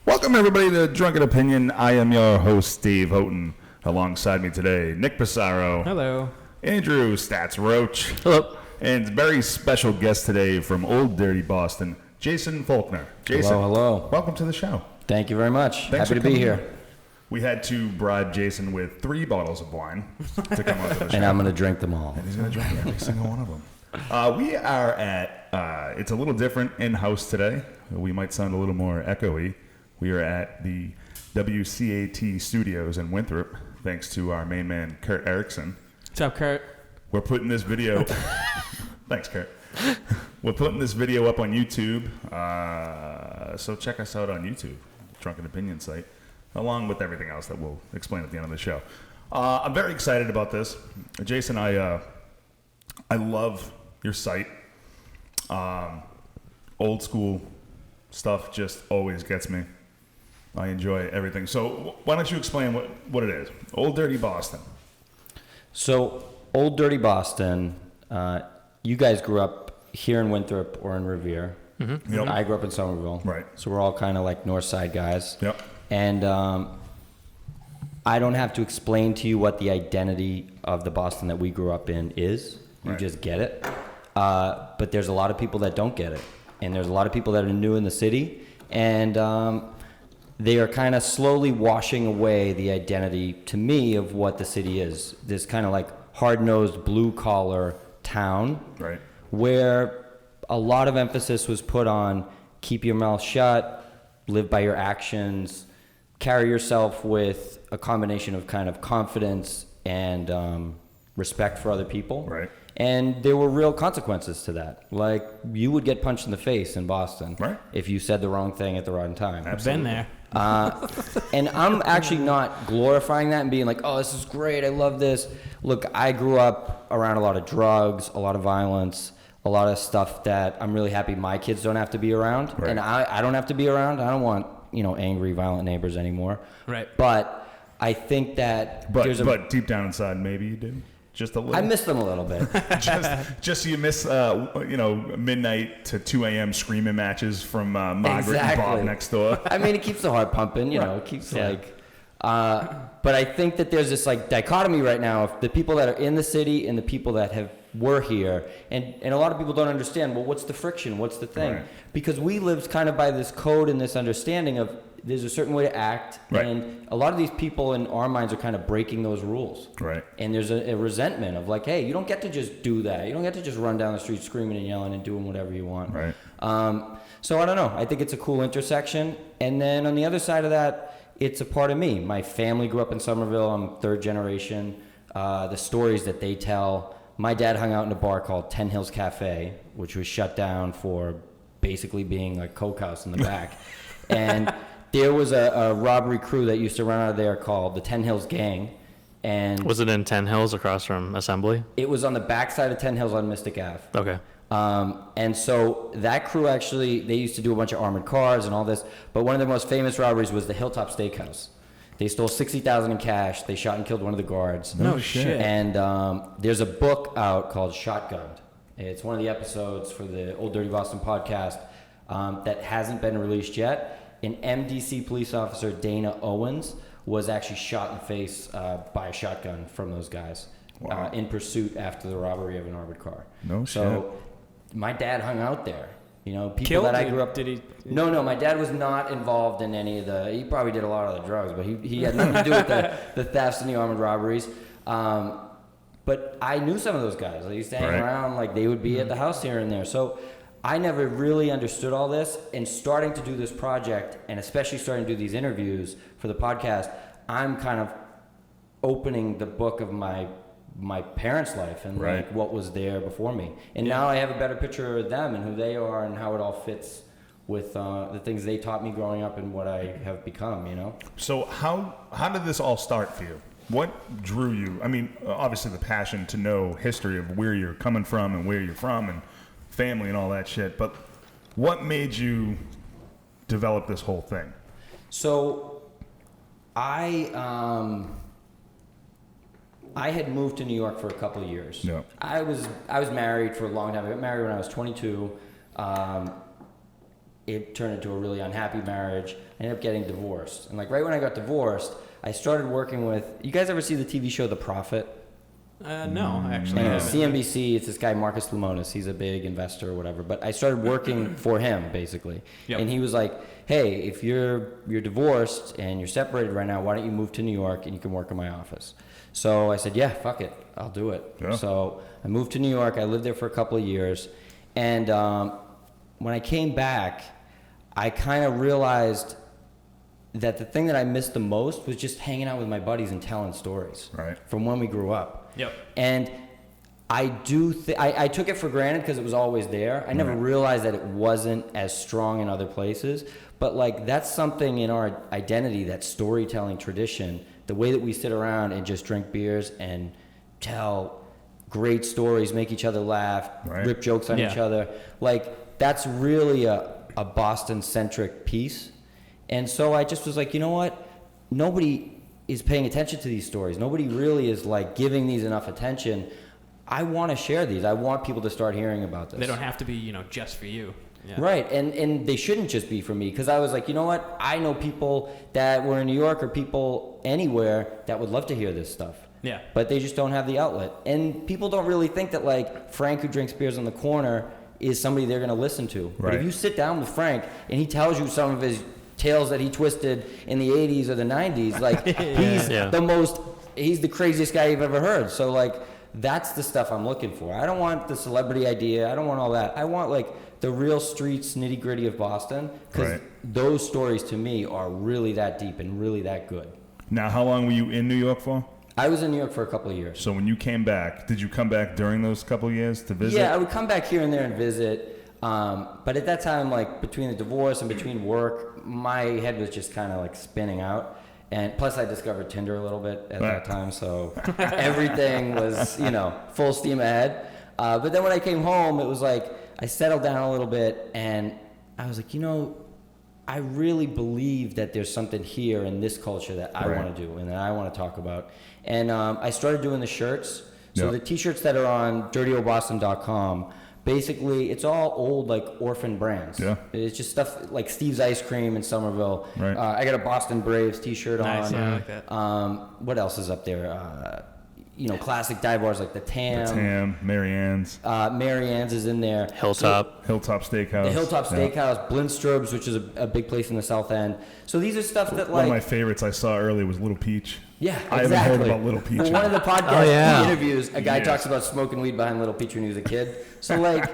Welcome, everybody, to Drunken Opinion. I am your host, Steve Houghton. Alongside me today, Nick Pissarro. Hello. Andrew Stats Roach. Hello. And very special guest today from Old Dirty Boston, Jason Faulkner. Jason, hello. Welcome to the show. Thank you very much. Thanks Happy to be here. We had to bribe Jason with 3 bottles of wine to come on to the show. And I'm going to drink them all. And he's going to drink every single one of them. We are at, it's a little different in-house today. We might sound a little more echoey. We are at the WCAT studios in Winthrop, thanks to our main man, Kurt Erickson. What's up, Kurt? We're putting this video... Thanks, Kurt. We're putting this video up on YouTube, so check us out on YouTube, Drunken Opinion site, along with everything else that we'll explain at the end of the show. I'm very excited about this. Jason, I love your site. Old school stuff just always gets me. I enjoy everything. So why don't you explain what it is? Old Dirty Boston. So, Old Dirty Boston, you guys grew up here in Winthrop or in Revere. Mm-hmm. Yep. I grew up in Somerville. Right. So we're all kind of like north side guys. Yep. And I don't have to explain to you what the identity of the Boston that we grew up in is. You Right. just get it. But there's a lot of people that don't get it. And there's a lot of people that are new in the city. And they are kind of slowly washing away the identity, to me, of what the city is. This kind of like hard-nosed, blue-collar town, Right. where a lot of emphasis was put on keep your mouth shut, live by your actions, carry yourself with a combination of kind of confidence and respect for other people. Right. And there were real consequences to that. Like, you would get punched in the face in Boston Right. if you said the wrong thing at the wrong time. I've been there. And I'm actually not glorifying that and being like, oh, this is great, I love this. Look, I grew up around a lot of drugs, a lot of violence, a lot of stuff that I'm really happy my kids don't have to be around. Right. And I don't have to be around. I don't want, angry, violent neighbors anymore. Right. But I think that But deep down inside, maybe you do. Just a little. I miss them a little bit. just so you miss, midnight to 2 a.m. screaming matches from Margaret and Bob next door. I mean, it keeps the heart pumping, it keeps but I think that there's this like dichotomy right now of the people that are in the city and the people that were here. And a lot of people don't understand, well, what's the friction? What's the thing? Right. Because we lived kind of by this code and this understanding of there's a certain way to act. Right. And a lot of these people in our minds are kind of breaking those rules. Right. And there's a resentment of like, hey, you don't get to just do that. You don't get to just run down the street screaming and yelling and doing whatever you want. Right. So I don't know. I think it's a cool intersection. And then on the other side of that, it's a part of me. My family grew up in Somerville. I'm third generation. The stories that they tell. My dad hung out in a bar called 10 Hills Cafe, which was shut down for basically being a coke house in the back. And there was a robbery crew that used to run out of there called the 10 Hills Gang. And was it in 10 Hills across from Assembly? It was on the backside of 10 Hills on Mystic Ave. Okay. And so that crew actually, they used to do a bunch of armored cars and all this, but one of the most famous robberies was the Hilltop Steakhouse. They stole $60,000 in cash. They shot and killed one of the guards. No shit. And there's a book out called Shotgunned. It's one of the episodes for the Old Dirty Boston podcast that hasn't been released yet. An MDC police officer, Dana Owens, was actually shot in the face by a shotgun from those guys. Wow. In pursuit after the robbery of an armored car. No So my dad hung out there. People Killed that I it? grew up... Did he? No, my dad was not involved in any of the... He probably did a lot of the drugs, but he had nothing to do with the thefts and the armored robberies. But I knew some of those guys. I used to hang around. Like, they would be at the house here and there. So I never really understood all this. And starting to do this project, and especially starting to do these interviews for the podcast, I'm kind of opening the book of my parents' life and like what was there before me. And now I have a better picture of them and who they are and how it all fits with the things they taught me growing up and what I have become, So how did this all start for you? What drew you? I mean, obviously the passion to know history of where you're coming from and where you're from and family and all that shit, but what made you develop this whole thing? So I had moved to New York for a couple of years. Yeah. I was married for a long time. I got married when I was 22. it turned into a really unhappy marriage. I ended up getting divorced. And like right when I got divorced, I started working with, you guys ever see the TV show The Prophet? No, actually. And I haven't. CNBC, it's this guy, Marcus Lemonis. He's a big investor or whatever. But I started working for him, basically. Yep. And he was like, hey, if you're divorced and you're separated right now, why don't you move to New York and you can work in my office? So I said, yeah, fuck it. I'll do it. Yeah. So I moved to New York. I lived there for a couple of years. And when I came back, I kind of realized that the thing that I missed the most was just hanging out with my buddies and telling stories from when we grew up. Yep. And I I took it for granted because it was always there. I never realized that it wasn't as strong in other places. But like that's something in our identity, that storytelling tradition, the way that we sit around and just drink beers and tell great stories, make each other laugh, rip jokes on each other. Like that's really a Boston-centric piece. And so I just was like, you know what? Nobody is paying attention to these stories. Nobody really is like giving these enough attention. I want to share these. I want people to start hearing about this. They don't have to be, just for you. Yeah. Right, and they shouldn't just be for me, because I was like, you know what? I know people that were in New York or people anywhere that would love to hear this stuff. Yeah. But they just don't have the outlet. And people don't really think that like Frank who drinks beers on the corner is somebody they're going to listen to. Right. But if you sit down with Frank and he tells you some of his tales that he twisted in the 80s or the 90s, like he's the craziest guy you've ever heard. So like that's the stuff I'm looking for. I don't want the celebrity idea. I don't want all that. I want like the real streets nitty gritty of Boston, because those stories to me are really that deep and really that good. Now, how long were you in New York for? I was in New York for a couple of years. So when you came back, did you come back during those couple of years to visit? Yeah, I would come back here and there and visit. But at that time, like between the divorce and between work, my head was just kind of like spinning out. And plus I discovered Tinder a little bit at that time. So everything was, full steam ahead. But then when I came home, it was like I settled down a little bit and I was like, I really believe that there's something here in this culture that I want to do and that I want to talk about. And I started doing the shirts. So the t-shirts that are on dirtyoldboston.com, basically it's all old like orphan brands. Yeah. It's just stuff like Steve's Ice Cream in Somerville. Right. I got a Boston Braves t-shirt on. Nice, yeah, I like that. What else is up there? Classic dive bars like the Tam. Marianne's. Marianne's is in there. Hilltop Steakhouse. The Hilltop Steakhouse, Blindstrob's, which is a big place in the South End. So these are stuff that like... One of my favorites I saw early was Little Peach. Yeah, exactly. I haven't heard about Little Peach. Well, one of the podcast interviews, a guy talks about smoking weed behind Little Peach when he was a kid. So like,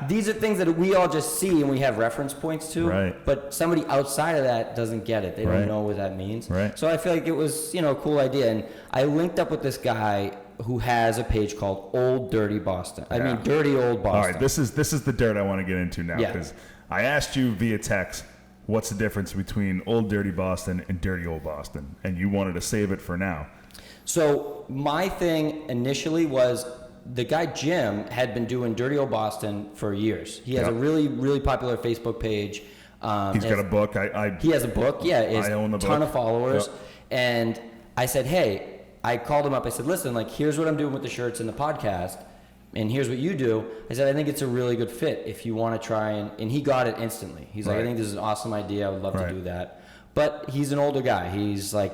these are things that we all just see and we have reference points to. Right. But somebody outside of that doesn't get it. They don't know what that means. Right. So I feel like it was, a cool idea. And I linked up with this guy who has a page called Old Dirty Boston. I mean, Dirty Old Boston. All right, this is the dirt I want to get into now, because I asked you via text, what's the difference between Old Dirty Boston and Dirty Old Boston? And you wanted to save it for now. So my thing initially was the guy Jim had been doing Dirty Old Boston for years. He has a really, really popular Facebook page. He's got a book. He has a book. Yeah, I own the book. A ton of followers. Yep. And I said, hey, I called him up. I said, listen, like, here's what I'm doing with the shirts and the podcast, and here's what you do. I said, I think it's a really good fit if you want to try and he got it instantly. He's like, I think this is an awesome idea. I would love to do that. But he's an older guy. He's like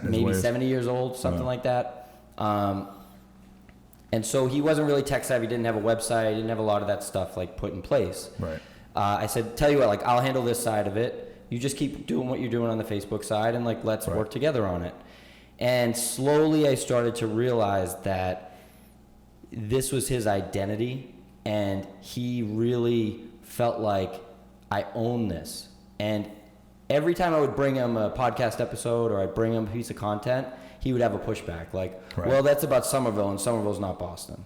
maybe 70 years old, something like that. And so he wasn't really tech savvy, didn't have a website, didn't have a lot of that stuff like put in place. Right. I said, tell you what, like, I'll handle this side of it. You just keep doing what you're doing on the Facebook side, and like, let's work together on it. And slowly I started to realize that this was his identity, and he really felt like I own this. And every time I would bring him a podcast episode or I'd bring him a piece of content, he would have a pushback like, well, that's about Somerville, and Somerville's not Boston.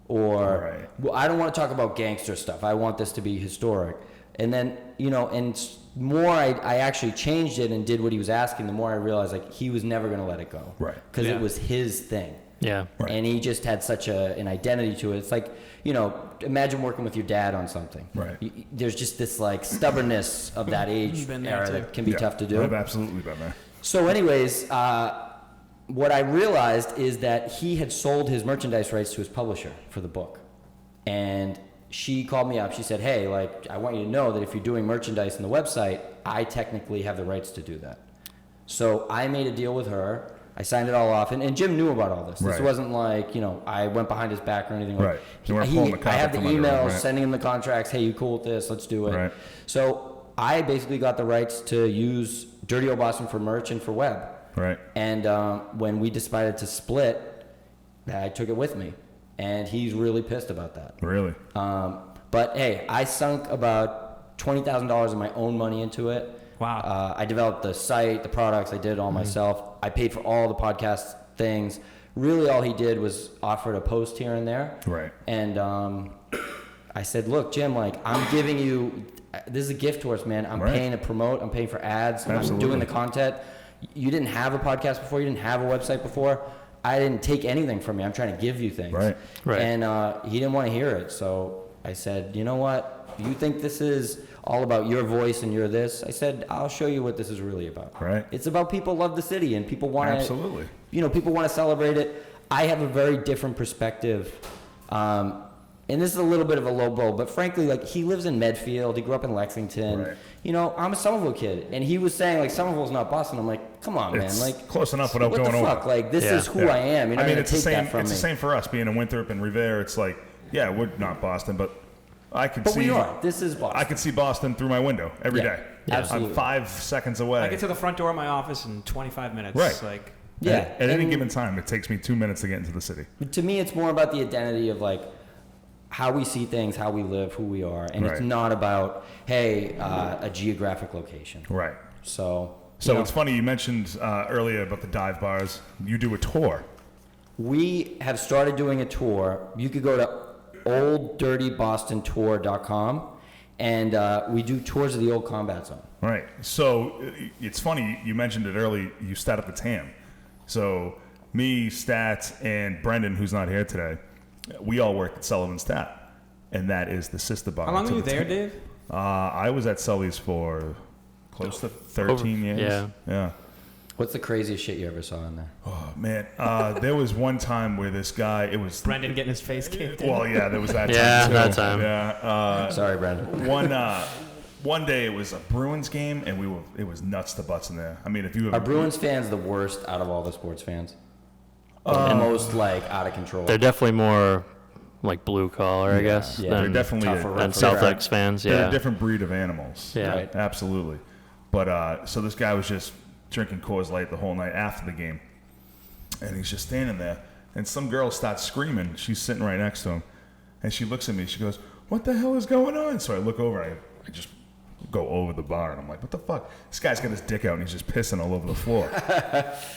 Or, well, I don't want to talk about gangster stuff. I want this to be historic. And then, and more I actually changed it and did what he was asking, the more I realized like he was never going to let it go. Right. Because it was his thing. Yeah. Right. And he just had such an identity to it. It's like, imagine working with your dad on something. Right. There's just this like stubbornness of that age era that can be tough to do. I've absolutely been there. So anyways, what I realized is that he had sold his merchandise rights to his publisher for the book. And she called me up. She said, hey, like, I want you to know that if you're doing merchandise on the website, I technically have the rights to do that. So I made a deal with her. I signed it all off, and Jim knew about all this. This Right. wasn't like, I went behind his back or anything. Right. Like, You weren't pulling the I have the carpet from under him, emails, right? sending him the contracts. Hey, you cool with this? Let's do it. Right. So I basically got the rights to use Dirty Old Boston for merch and for web. Right. And when we decided to split, I took it with me, and he's really pissed about that. Really? But hey, I sunk about $20,000 of my own money into it. Wow. I developed the site, the products. I did it all myself. I paid for all the podcast things. Really, all he did was offered a post here and there. Right. And I said, look, Jim, like, I'm giving you, this is a gift to us, man. I'm Right. paying to promote. I'm paying for ads. I'm Absolutely. doing the content. You didn't have a podcast before. You didn't have a website before. I didn't take anything from you. I'm trying to give you things. Right. Right. And he didn't want to hear it. So I said, you know what? You think this is all about your voice and your this? I said, I'll show you what this is really about. Right. It's about people love the city and people want to, Absolutely. people want to celebrate it. I have a very different perspective. And this is a little bit of a low blow, but frankly, like, he lives in Medfield. He grew up in Lexington. Right. I'm a Somerville kid. And he was saying, like, Somerville's not Boston. I'm like, come on, man. It's Like, close enough without what going the over. fuck? Like, this Yeah. is who I am. You're not I mean, going it's to the take same. that from It's me. the same for us being in Winthrop and Revere. It's like, yeah, we're not Boston, but I could But see. we are. This is Boston. I could see Boston through my window every Yeah. day. Absolutely. I'm 5 seconds away. I get to the front door of my office in 25 minutes. Right. Like, Yeah. At any and given time, it takes me 2 minutes to get into the city. to me, it's more about the identity of, like, how we see things, how we live, who we are. And it's Right. not about, hey, a geographic location. Right. So, So it's funny you mentioned earlier about the dive bars. You do a tour. we have started doing a tour. You could go to olddirtybostontour.com, and we do tours of the old combat zone. Right. So it's funny you mentioned it early. You sat at the TAM. So me, Stats, and Brendan, who's not here today, we all worked at Sullivan's Tap, and that is the sister bar. how long to were you the there, TAM. Dave? I was at Sully's for close to 13 years. yeah. Yeah. What's the craziest shit you ever saw in there? Oh man, there was one time where this guy. It was Brendan getting his face kicked in. Well, yeah, there was that Yeah, time too. that time. Yeah. Sorry, Brandon. One day it was a Bruins game, and it was nuts to butts in there. I mean, if you Are Bruins fans the worst out of all the sports fans? The most, like, out of control. They're definitely more like blue collar, I guess, yeah. They're than, definitely tougher than for Celtics fans. they're Yeah. a different breed of animals. Yeah. Right. Absolutely. But so this guy was just drinking Coors Light the whole night after the game, and he's just standing there, and some girl starts screaming. She's sitting right next to him, and she looks at me. She goes, "What the hell is going on?" So I look over. I just go over the bar, and I'm like, "What the fuck?" This guy's got his dick out, and he's just pissing all over the floor.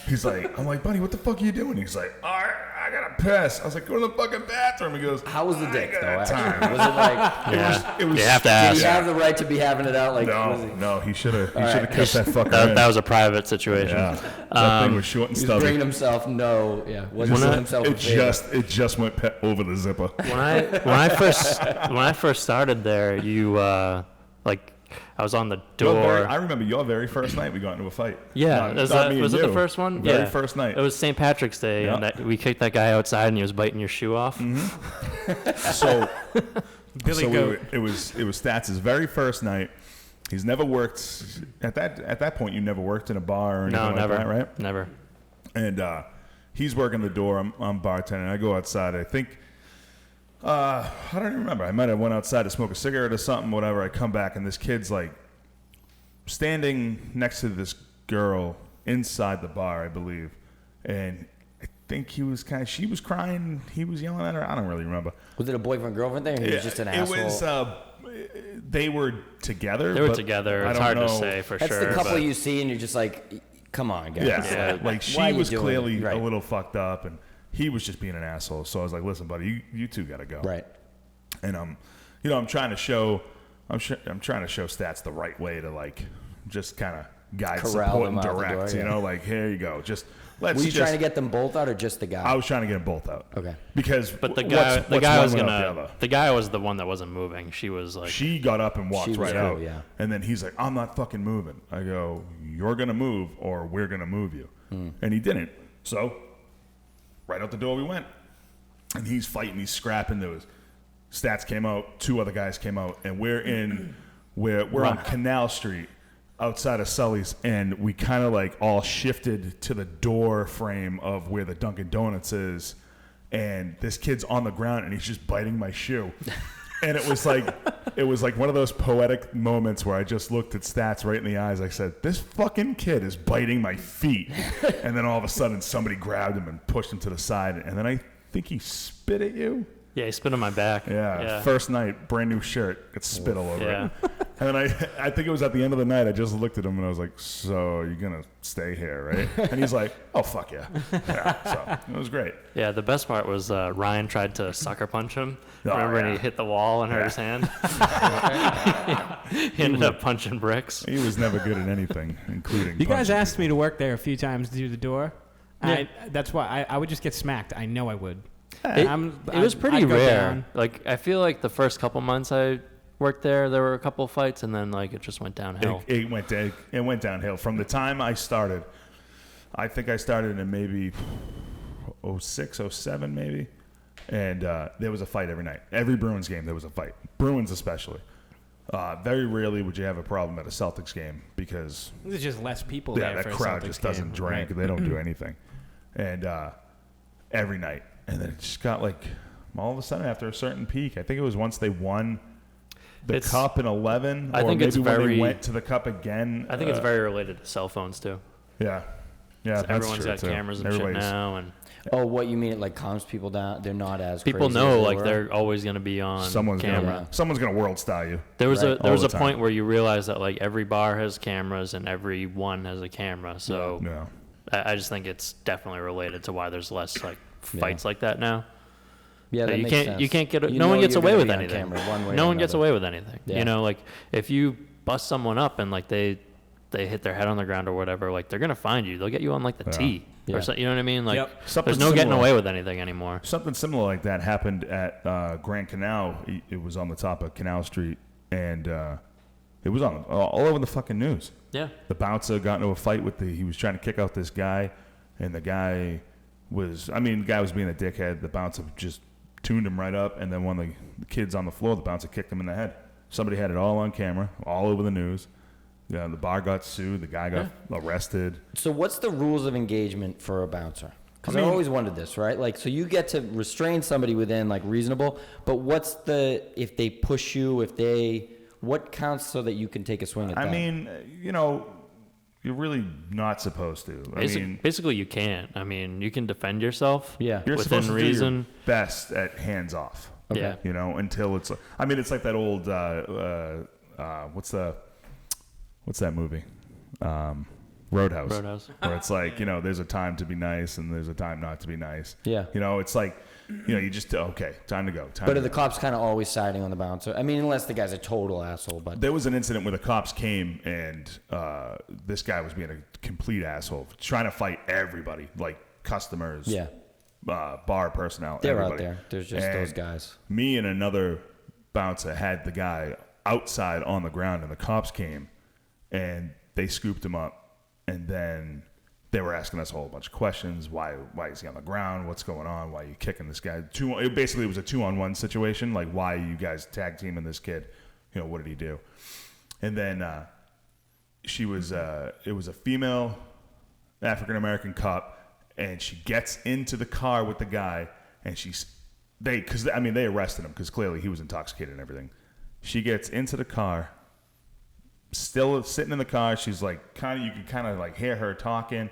He's like, I'm like, "Buddy, what the fuck are you doing?" He's like, "All right, I gotta piss." I was like, "Go to the fucking bathroom." He goes, How was the "I dick, ain't though, got actually? time." Was it like, Yeah. It was. You have to did ask. he have the right to be having it out? Like, was he, No, he should have. He All should right. have kept that fucker in. That was a private situation. Yeah, that thing was short and he was bringing stubby. himself wasn't When doing I- himself a It favor. just went over the zipper. When I first started there, you I was on the door. I remember your very first night we got into a fight. Yeah, Not me and was it you. the first one? Very Yeah, first night. It was St. Patrick's Day, Yeah. and we kicked that guy outside, and he was biting your shoe off. So, Billy so Goat. it was Stats' very first night. He's never worked at that point. You never worked in a bar or anything No, like never, that, right? never. And he's working the door. I'm bartending. I go outside. I think I don't even remember. I might have went outside to smoke a cigarette or something. Whatever. I come back and this kid's like standing next to this girl inside the bar, I believe, and I think she was crying. He was yelling at her. I don't really remember. Was it a boyfriend girlfriend thing? Or he was just an asshole. It was. They were together. They were but together. I It's don't hard know. to say for That's sure. the couple but- you see, and you're just like, come on, guys. Yeah, like Why she are you was doing clearly it? Right. a little fucked up, and he was just being an asshole. So I was like, "Listen, buddy, you two got to go." Right. And I'm trying to show Stats the right way to like just kind of guide, Corral support, them and out the direct. door, You yeah. know, like here you go. Just let's. Were you just, trying to get them both out or just the guy? I was trying to get them both out. Okay. Because But the what's guy one was without the gonna. other? The guy was the one that wasn't moving. She was like. She got up and walked She was right cool, out. yeah. And then he's like, "I'm not fucking moving." I go, "You're gonna move, or we're gonna move you." And he didn't. So right out the door we went, and he's fighting, he's scrapping. There was Stats came out, 2 other guys came out, and we're on Canal Street outside of Sully's, and we kind of like all shifted to the door frame of where the Dunkin' Donuts is, and this kid's on the ground and he's just biting my shoe. And it was like one of those poetic moments where I just looked at Stats right in the eyes. I said, this fucking kid is biting my feet. And then all of a sudden somebody grabbed him and pushed him to the side. And then I think he spit at you. Yeah, he spit on my back. Yeah. First night, brand new shirt, got spit all over it. And then I think it was at the end of the night, I just looked at him and I was like, so you're going to stay here, right? And he's like, oh, fuck yeah. So it was great. Yeah, the best part was Ryan tried to sucker punch him. Oh, Remember when yeah. he hit the wall and hurt his hand? He ended up punching bricks. He was never good at anything, including You guys punching asked people. me to work there a few times to do the door. Yeah. That's why I would just get smacked. I know I would. It was pretty I'd go rare. down. Like, I feel like the first couple months I worked there were a couple fights, and then like it just went downhill. It went downhill from the time I started. I think I started in maybe 06, 07 maybe, and there was a fight every night. Every Bruins game there was a fight. Bruins especially. Very rarely would you have a problem at a Celtics game because There's just less people there. that for a crowd Celtics just doesn't game. drink. Right. They don't do anything, and every night. And then it just got like all of a sudden after a certain peak. I think it was once they won the cup in 11, I or think maybe it's when very- they went to the cup again. I think it's very related to cell phones too. Yeah, that's Everyone's true got too. cameras and shit Everybody's- now, and Oh, what you mean? It like calms people down. They're not as people crazy know as like were? they're always going to be on Someone's camera. gonna world style you. There was Right. a All the a time. point where you realize that like every bar has cameras and every one has a camera. So Yeah. I just think it's definitely related to why there's less like fights like that now. Yeah, that you makes can't sense. you can't get You no know one gets you're away gonna with be on anything. camera one way No or one gets another. away with anything. Yeah. You know, like if you bust someone up and like they hit their head on the ground or whatever, like they're gonna find you. They'll get you on like the tee Yeah. or something. You know what I mean? Like Yep. Something there's no getting similar. away with anything anymore. Something similar like that happened at Grand Canal. It was on the top of Canal Street, and it was on all over the fucking news. Yeah. The bouncer got into a fight with he was trying to kick out this guy, and the guy was being a dickhead. The bouncer just tuned him right up, and then one of the kids on the floor, the bouncer kicked him in the head. Somebody had it all on camera, all over the news. Yeah, the bar got sued. The guy got arrested. So what's the rules of engagement for a bouncer? Because I I mean- always wondered this, right? Like, so you get to restrain somebody within like reasonable, but what's if they push you, what counts so that you can take a swing at I them? mean, you're really not supposed to. Basically, you can't. I mean, you can defend yourself. Yeah. You're within supposed to reason. do your best at hands off. Yeah. Until it's. It's like that old. What's that movie? Roadhouse. Roadhouse. Where it's like there's a time to be nice and there's a time not to be nice. Yeah. It's like you just okay, time to go. But are the cops kind of always siding on the bouncer? I mean, unless the guy's a total asshole. But There was an incident where the cops came and this guy was being a complete asshole, trying to fight everybody, like customers, yeah, bar personnel. they're everybody. out there. There's just And those guys. Me and another bouncer had the guy outside on the ground, and the cops came and they scooped him up, and then they were asking us a whole bunch of questions. Why is he on the ground? What's going on? Why are you kicking this guy? It basically was a 2-on-1 situation. Like, why are you guys tag teaming this kid? What did he do? And then it was a female African-American cop, and she gets into the car with the guy, and they arrested him because clearly he was intoxicated and everything. She gets into the car, still sitting in the car. She's like, you can kind of like hear her talking.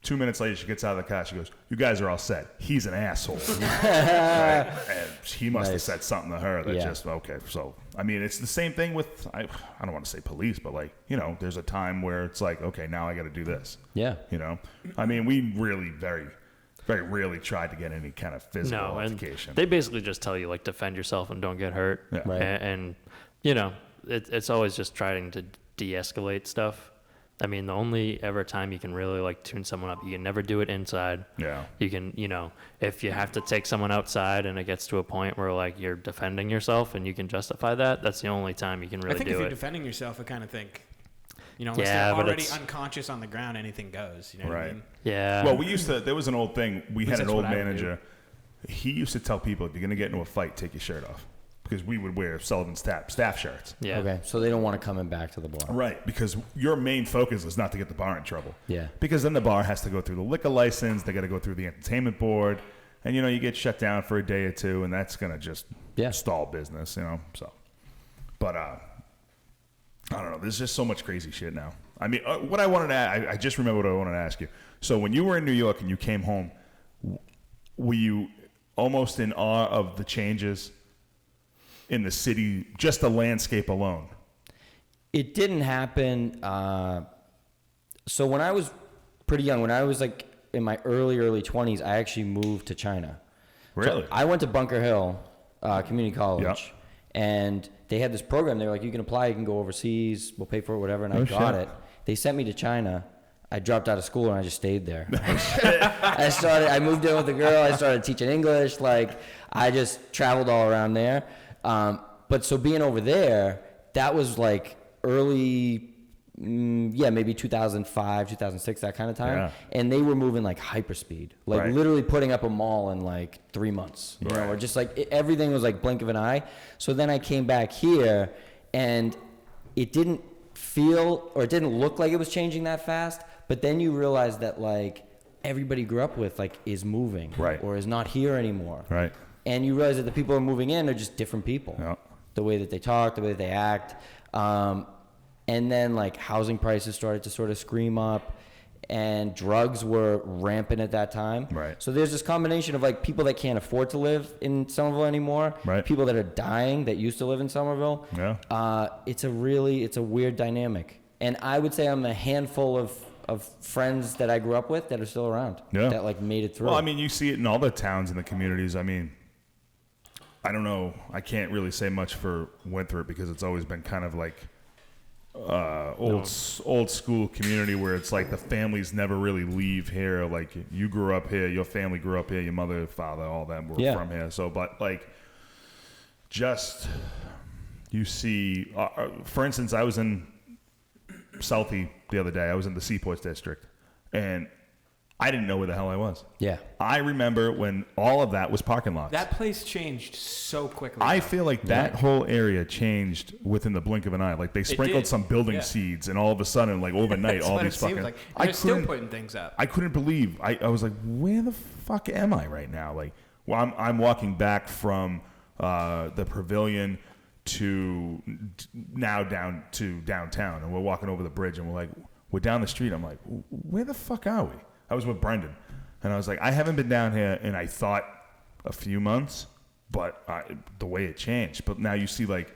2 minutes later, she gets out of the car. She goes, "You guys are all set. He's an asshole." Right? And he must have Nice. said something to her that Yeah. just, okay. So, it's the same thing with, I don't want to say police, but there's a time where it's like, okay, now I got to do this. Yeah. We really very, very rarely tried to get any kind of physical No, and altercation. they basically just tell you like defend yourself and don't get hurt. Yeah. Right. And it's always just trying to de-escalate stuff. I mean, the only ever time you can really like tune someone up, you can never do it inside. Yeah. You can, if you have to take someone outside and it gets to a point where like you're defending yourself and you can justify that, that's the only time you can really I think do if you're it. defending yourself, I kind of think, unless Yeah, they're but already it's- unconscious on the ground, anything goes. You know what I Right. mean? Yeah. Well, there was an old thing. We had least an that's old what I would manager. He used to tell people, if you're going to get into a fight, take your shirt off. because we would wear Sullivan staff shirts. Yeah. Okay, so they don't want to coming back to the bar. Right, because your main focus is not to get the bar in trouble. Yeah. Because then the bar has to go through the liquor license, they got to go through the entertainment board, and you get shut down for a day or two, and that's gonna just stall business, So, but I don't know. There's just so much crazy shit now. I mean, what I wanted to I just remember what I wanted to ask you. So when you were in New York and you came home, were you almost in awe of the changes in the city, just the landscape alone? It didn't happen. So when I was pretty young, when I was like in my early 20s, I actually moved to China. Really? So I went to Bunker Hill Community College, Yep. and they had this program. They were like, you can apply, you can go overseas, we'll pay for it, whatever, and I got it. They sent me to China. I dropped out of school and I just stayed there. I moved in with a girl. I started teaching English. Like, I just traveled all around there. But so being over there, that was like early, maybe 2005, 2006, that kind of time. Yeah. And they were moving like hyperspeed, like Right. literally putting up a mall in like 3 months, you know, or just like everything was like blink of an eye. So then I came back here and it didn't feel, or it didn't look like it was changing that fast. But then you realize that like everybody you grew up with like is moving, Right. or is not here anymore. Right. And you realize that the people who are moving in are just different people. Yeah. The way that they talk, the way that they act. And then like housing prices started to sort of scream up, and drugs were rampant at that time. Right. So there's this combination of like people that can't afford to live in Somerville anymore, Right. people that are dying that used to live in Somerville. Yeah. It's a weird dynamic. And I would say I'm a handful of friends that I grew up with that are still around. Yeah. That like made it through. Well, I mean, you see it in all the towns and the communities. I mean, I don't know. I can't really say much for Winthrop because it's always been kind of like old school community where it's like the families never really leave here. Like you grew up here, your family grew up here, your mother, father, all them were from here. So, but like, just you see, for instance, I was in Southie the other day. I was in the Seaports district, and I didn't know where the hell I was. Yeah. I remember when all of that was parking lots. That place changed so quickly. I feel like that whole area changed within the blink of an eye. Like they sprinkled did. some building seeds, and all of a sudden, like overnight, That's all what these it seems fucking. like. I They're still couldn't- putting things up. I couldn't believe. I was like, where the fuck am I right now? Like, well, I'm walking back from the Pavilion to now down to downtown, and we're walking over the bridge, and we're down the street. I'm like, where the fuck are we? I was with Brendan, and I was like, I haven't been down here in, I thought, a few months, but the way it changed. But now you see like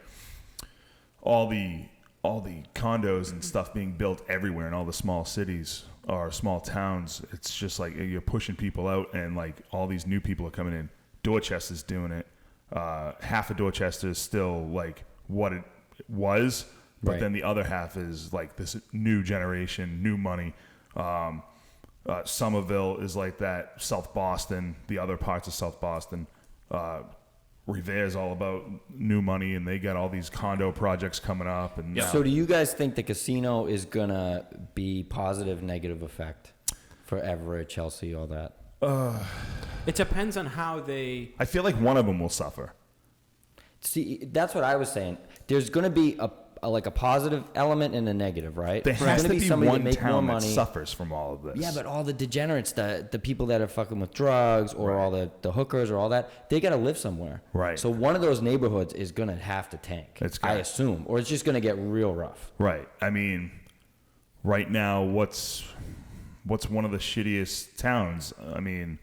all the condos and stuff being built everywhere in all the small cities or small towns. It's just like you're pushing people out, and like all these new people are coming in. Dorchester's doing it. Half of Dorchester is still like what it was, but Right. then the other half is like this new generation, new money. Somerville is like that. South Boston, the other parts of South Boston. Revere is all about new money, and they got all these condo projects coming up. And now, So do you guys think the casino is gonna be positive, negative effect for Everett, Chelsea, all that? It depends on how they. I feel like one of them will suffer. See, that's what I was saying. There's gonna be a positive element and a negative, right? There There's has gonna to be somebody one that make more town that money. suffers from all of this. Yeah, but all the degenerates, the people that are fucking with drugs, or all the hookers, or all that, they got to live somewhere. Right. So one of those neighborhoods is gonna have to tank. It's I got- assume, or it's just gonna get real rough. Right. I mean, right now, what's one of the shittiest towns? I mean,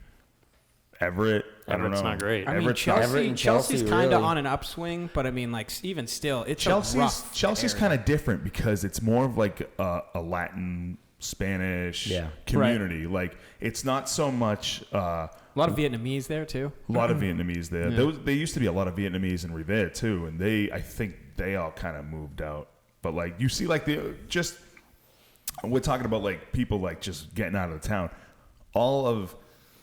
Everett. I don't Everett's know. not great. I mean, Everett's Chelsea, Everett and Chelsea's Chelsea, kind of really. on an upswing, but I mean, like even still, it's a rough Chelsea's area. kind of different because it's more of like a Latin Spanish community. Like it's not so much. A lot of Vietnamese there too. A lot of Vietnamese there. There used to be a lot of Vietnamese in Revere too, and I think they all kind of moved out. But like you see, like we're talking about like people like just getting out of the town. All of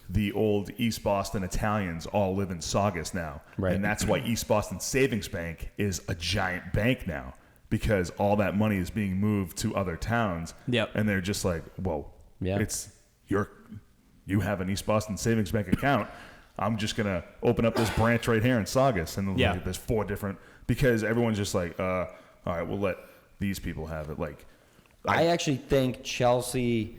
the old East Boston Italians all live in Saugus now, Right. and that's why East Boston Savings Bank is a giant bank now because all that money is being moved to other towns. Yep. And they're just like, well, Yeah. you have an East Boston Savings Bank account. I'm just going to open up this branch right here in Saugus. And like, there's 4 different, because everyone's just like, all right, we'll let these people have it. Like, I actually think Chelsea,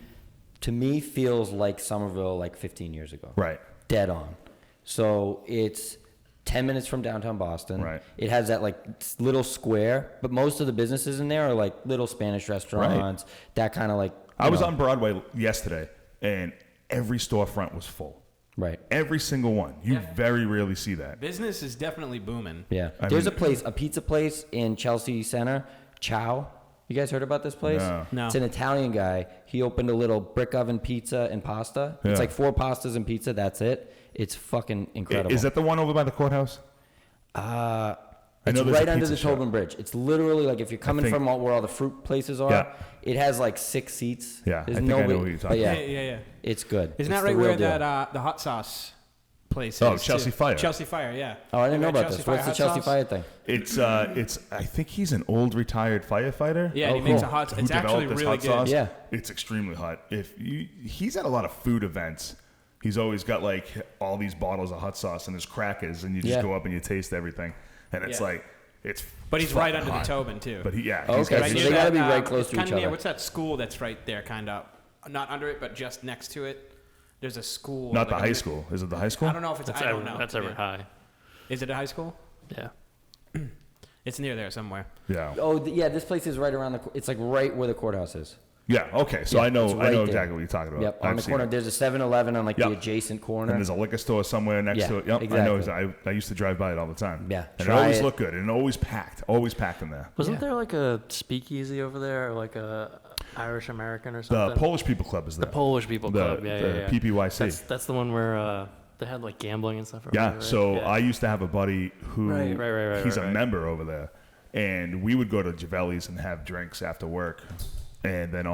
to me, feels like Somerville like 15 years ago. Right. Dead on. So it's 10 minutes from downtown Boston. Right. It has that like little square, but most of the businesses in there are like little Spanish restaurants, that kind of like. I was on Broadway yesterday, and every storefront was full. Right. Every single one. You very rarely see that. Business is definitely booming. Yeah. I There's mean- a pizza place in Chelsea Center, Chow. You guys heard about this place? No. It's an Italian guy. He opened a little brick oven pizza and pasta. Yeah. It's like 4 pastas and pizza. That's it. It's fucking incredible. Is that the one over by the courthouse? It's know there's right a under pizza the shop. Tobin Bridge. It's literally like if you're coming think- from where all the fruit places are, Yeah. it has like 6 seats. Yeah, There's I think no I know way, what you're but talking yeah, about. Yeah. it's good. Isn't It's that the right real where deal. that the hot sauce place Oh, is? Chelsea too? Fire. Chelsea Fire, yeah. Oh, I didn't know Remember about Chelsea this. Fire What's the hot Chelsea sauce? Fire thing? It's. I think he's an old retired firefighter. Yeah, Oh, and he makes cool. a hot. Who It's actually developed this really hot good. sauce. Yeah. It's extremely hot. He's at a lot of food events. He's always got like all these bottles of hot sauce and his crackers, and you just Yeah. go up and you taste everything, and it's Yeah. like it's. But he's right fucking under hot. the Tobin too. But he's Okay, got so Right they near gotta that, be right close it's to kinda each near, other. what's that school that's right there, kind of not under it, but just next to it? There's a school. Not the like high a- school. Is it the high school? I don't know if it's. I don't know. That's Everett Yeah. High. Is it a high school? Yeah. It's near there somewhere. Yeah. Oh, yeah, this place is right around it's like right where the courthouse is. Yeah. Okay. So Yeah, I know. it's I right know there. exactly what you're talking about. Yep, on I've the seen corner. it. There's a 7-Eleven on like Yep. the adjacent corner. And there's a liquor store somewhere next Yeah, to it. Yep, I know. I used to drive by it all the time. Yeah, and it try always it. looked good, and always packed in there. Wasn't Yeah. there like a speakeasy over there, or like a Irish American or The something? Polish People Club is there. The Polish People Club. Yeah, the yeah, yeah. PPYC. That's the one where they had like gambling and stuff. Over Yeah. there, right? So Yeah. I used to have a buddy who Right, he's a right. member over there, and we would go to Javelli's and have drinks after work, and then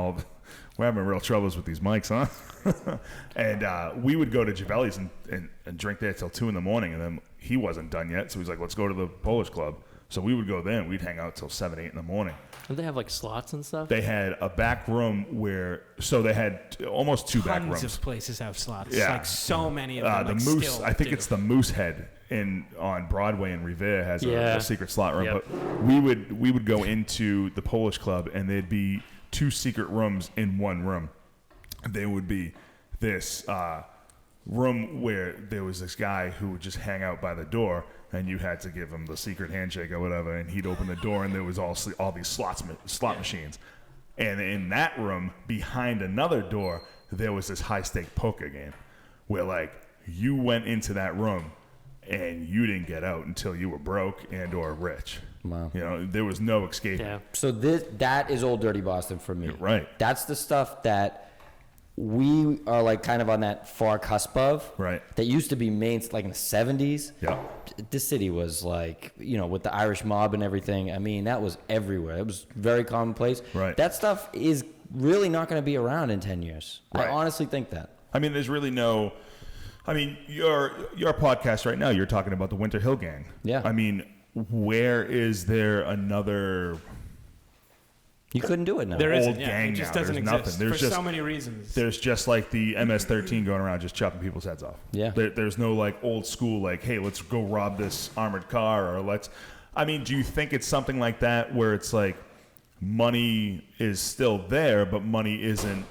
we're having real troubles with these mics, huh? And we would go to Javelli's and drink there till 2 a.m, and then he wasn't done yet, so he's like, "Let's go to the Polish Club." So we would go there, and we'd hang out till 7, 8 a.m. Did they have like slots and stuff? They had a back room so they had almost 2 back Tons rooms. of places have slots. Yeah. Like so many of them. The like, Moose, still I think do. it's the Moose Head on Broadway in Revere has Yeah. a secret slot room. Yep. But we would go into the Polish Club, and there'd be 2 secret rooms in one room. There would be this room where there was this guy who would just hang out by the door, and you had to give him the secret handshake or whatever, and he'd open the door, and there was all these slot machines. And in that room, behind another door, there was this high-stake poker game where, like, you went into that room and you didn't get out until you were broke and or rich. Wow. You know, there was no escape. Yeah. So that is old dirty Boston for me. Right. That's the stuff that we are like kind of on that far cusp of. Right. That used to be like in the 70s. Yeah. This city was like, with the Irish mob and everything. I mean, that was everywhere. It was very commonplace. Right. That stuff is really not going to be around in 10 years. Right. I honestly think that. I mean, there's really no. I mean, your podcast right now, you're talking about the Winter Hill Gang. Yeah. I mean, where is there another You couldn't do it now. There old isn't. Yeah, gang it just now? doesn't There's exist nothing. There's for just so many reasons. There's just like the MS-13 going around just chopping people's heads off. Yeah. There's no like old school like, hey, let's go rob this armored car or let's. I mean, do you think it's something like that where it's like money is still there, but money isn't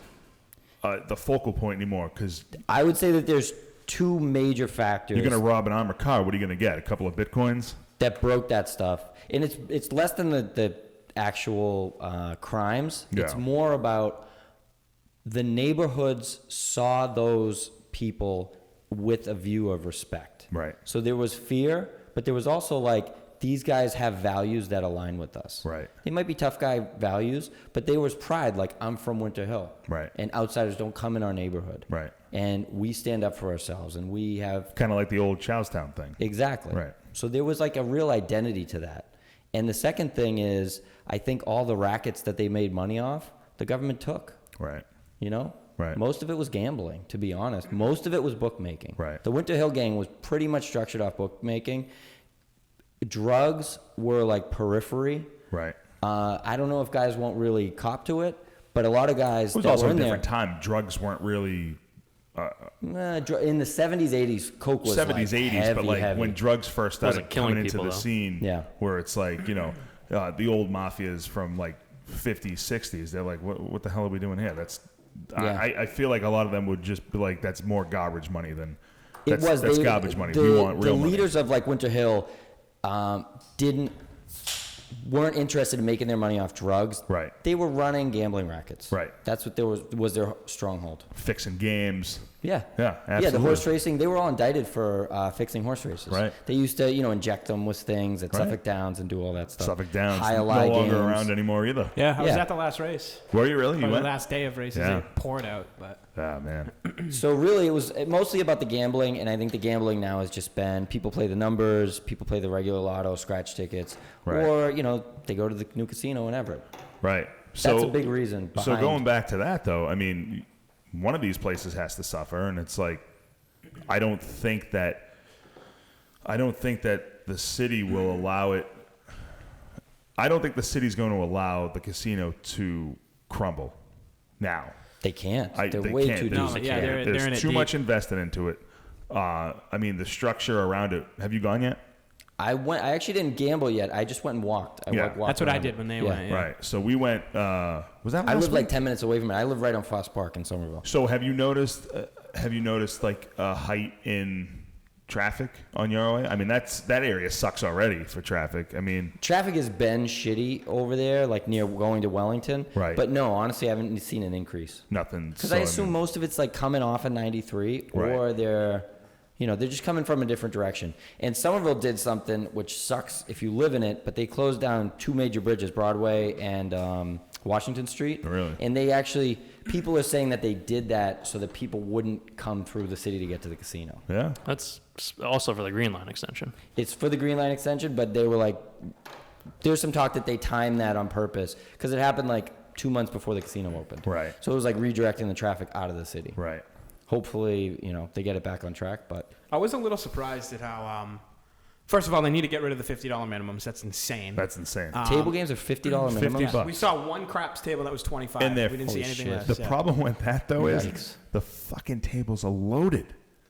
the focal point anymore? Because I would say that there's 2 major factors. you're going to rob an armored car. What are you going to get? A couple of Bitcoins? that broke that stuff, and it's less than the actual crimes. Yeah. It's more about the neighborhoods saw those people with a view of respect. Right. So there was fear, but there was also like, these guys have values that align with us. Right. They might be tough guy values, but there was pride, like, I'm from Winter Hill. Right. And outsiders don't come in our neighborhood. Right. And we stand up for ourselves, and we have Kind of like the old Charlestown thing. Exactly. Right. So there was like a real identity to that. And the second thing is, I think all the rackets that they made money off, the government took. Right. Right. Most of it was gambling, to be honest. Most of it was bookmaking. Right. The Winter Hill Gang was pretty much structured off bookmaking. Drugs were like periphery. Right. I don't know if guys won't really cop to it, but a lot of guys It was that also were a in there. different time. Drugs weren't really In the 70s, 80s, coke was 70s, like 80s, heavy, but like heavy. when drugs first started Wasn't killing coming into people, the though. scene, Yeah. where it's like, the old mafias from like 50s, 60s, they're like, what the hell are we doing here? That's, Yeah. I feel like a lot of them would just be like, that's more garbage money than, It that's was garbage money. We want real the money. leaders of like Winter Hill weren't interested in making their money off drugs. Right. They were running gambling rackets. Right. That's what was their stronghold. Fixing games. Yeah. Yeah, Yeah, the absolutely. horse racing, they were all indicted for fixing horse races. Right. They used to, inject them with things at Right. Suffolk Downs and do all that stuff. Suffolk Downs, High no Ally longer games. around anymore either. Yeah, I was Yeah. at the last race. Were you really? You Or the went? last day of races. Yeah. They poured out, but Ah, man. So really, it was mostly about the gambling, and I think the gambling now has just been people play the numbers, people play the regular lotto, scratch tickets, Right. or they go to the new casino in Everett. Right. That's a big reason So behind- going back to that, though, I mean, one of these places has to suffer, and it's like, I don't think that the city will allow it. I don't think the city's going to allow the casino to crumble now. They can't. They They're way can't. too There's, deep. yeah, they're in there's it too deep. much invested into it. I mean, the structure around it. Have you gone yet? I actually didn't gamble yet. I just went and walked. Yeah. Walked that's what I around. did when they Yeah. went. Yeah. Right. So we went. Was that last I live week? like 10 minutes away from it. I live right on Foss Park in Somerville. So have you noticed? Like a height in traffic on your way? I mean, that area sucks already for traffic. I mean, Traffic has been shitty over there, like near going to Wellington. Right. But no, honestly, I haven't seen an increase. nothing. Because I assume most of it's like coming off of 93, or Right. they're just coming from a different direction. And Somerville did something which sucks if you live in it, but they closed down two major bridges, Broadway and Washington Street. Really? And people are saying that they did that so that people wouldn't come through the city to get to the casino. Yeah. That's also for the Green Line extension. It's for the Green Line extension, but they were like, there's some talk that they timed that on purpose because it happened like 2 months before the casino opened. Right. So it was like redirecting the traffic out of the city. Right. Hopefully, they get it back on track, but I was a little surprised at how. First of all, they need to get rid of the $50 minimums. That's insane. That's insane. table games are $50 minimum. $50. We saw one craps table that was 25. And they're- we didn't see Holy anything shit. less. the yeah. problem with that though Yikes. is the fucking tables are loaded.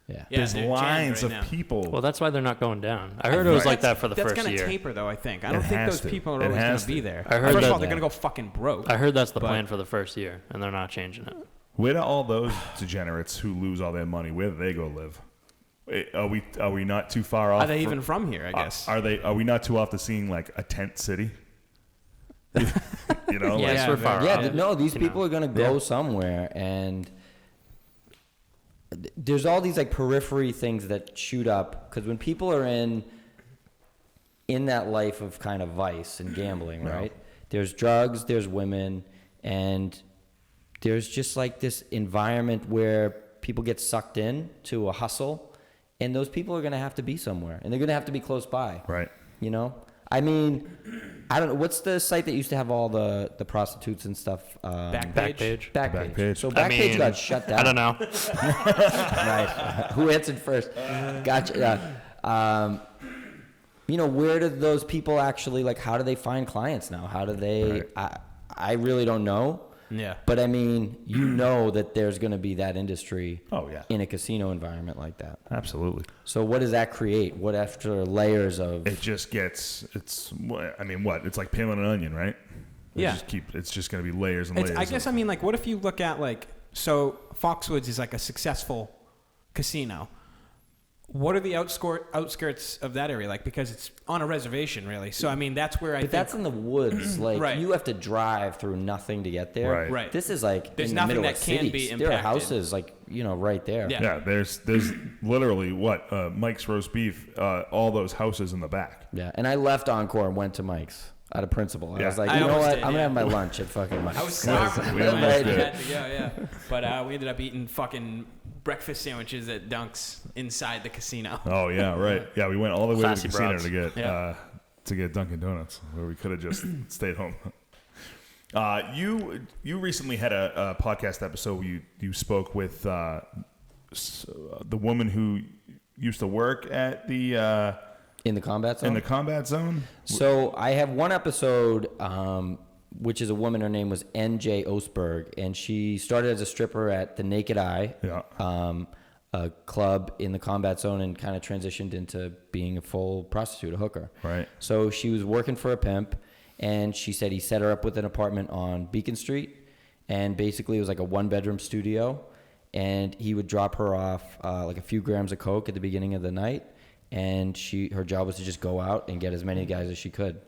Yeah. Yeah, There's they're jammed lines right of now. people. Well, that's why they're not going down. I heard it was like that for the That's first gonna year. taper, though, I think. I It don't think has those to. people are It always going has to be to. there. I heard First of that- all, they're going to go fucking broke. I heard that's the But- plan for the first year, and they're not changing it. Where do all those degenerates who lose all their money? Where do they go live? Are we not too far off? Are they even from here, I guess? Are we not too off to seeing like a tent city? Yes, Yeah, we're very- far Yeah, off. no, these You people know. are going to go somewhere, and there's all these like periphery things that shoot up because when people are in that life of kind of vice and gambling, Yeah. right? There's drugs, there's women, and there's just like this environment where people get sucked in to a hustle, and those people are going to have to be somewhere, and they're going to have to be close by. Right. I mean, I don't know. What's the site that used to have all the prostitutes and stuff? Backpage? Backpage. Backpage. So I Backpage mean, got shut down. I don't know. Right. Who answered first? Gotcha. Yeah. Where do those people actually, like, how do they find clients now? How do they, I really don't know. Yeah. But I mean, that there's going to be that industry Oh yeah. in a casino environment like that. Absolutely. So what does that create? What after layers of, It just gets. I mean, what? It's like peeling an onion, right? Yeah. It's just going to be layers and layers. I guess, what if you look at, so Foxwoods is like a successful casino. What are the outskirts of that area like? Because it's on a reservation, really. So, that's where but that's in the woods. Like, Right. you have to drive through nothing to get there. Right. Right. This is like There's in the middle nothing of that can cities. be There are impacted. houses right there. Yeah. Yeah. There's literally Mike's roast beef. All those houses in the back. Yeah. And I left Encore and went to Mike's out of principle. I Yeah. was like, I you know almost what? did, I'm yeah. gonna have my lunch at fucking Mike's. I was starving. We I almost had did. to go, yeah. But we ended up eating fucking breakfast sandwiches at Dunk's inside the casino. Oh yeah, right. Yeah, we went all the way to Classy the casino broads. to get Dunkin' Donuts, where we could have just stayed home. You recently had a podcast episode where you spoke with the woman who used to work at in the combat zone. in the combat zone. So I have one episode which is a woman. Her name was N.J. Osberg, and she started as a stripper at the Naked Eye, a club in the combat zone, and kind of transitioned into being a full prostitute, a hooker. Right. So she was working for a pimp, and she said he set her up with an apartment on Beacon Street, and basically it was like a 1-bedroom studio, and he would drop her off like a few grams of coke at the beginning of the night, and her job was to just go out and get as many guys as she could.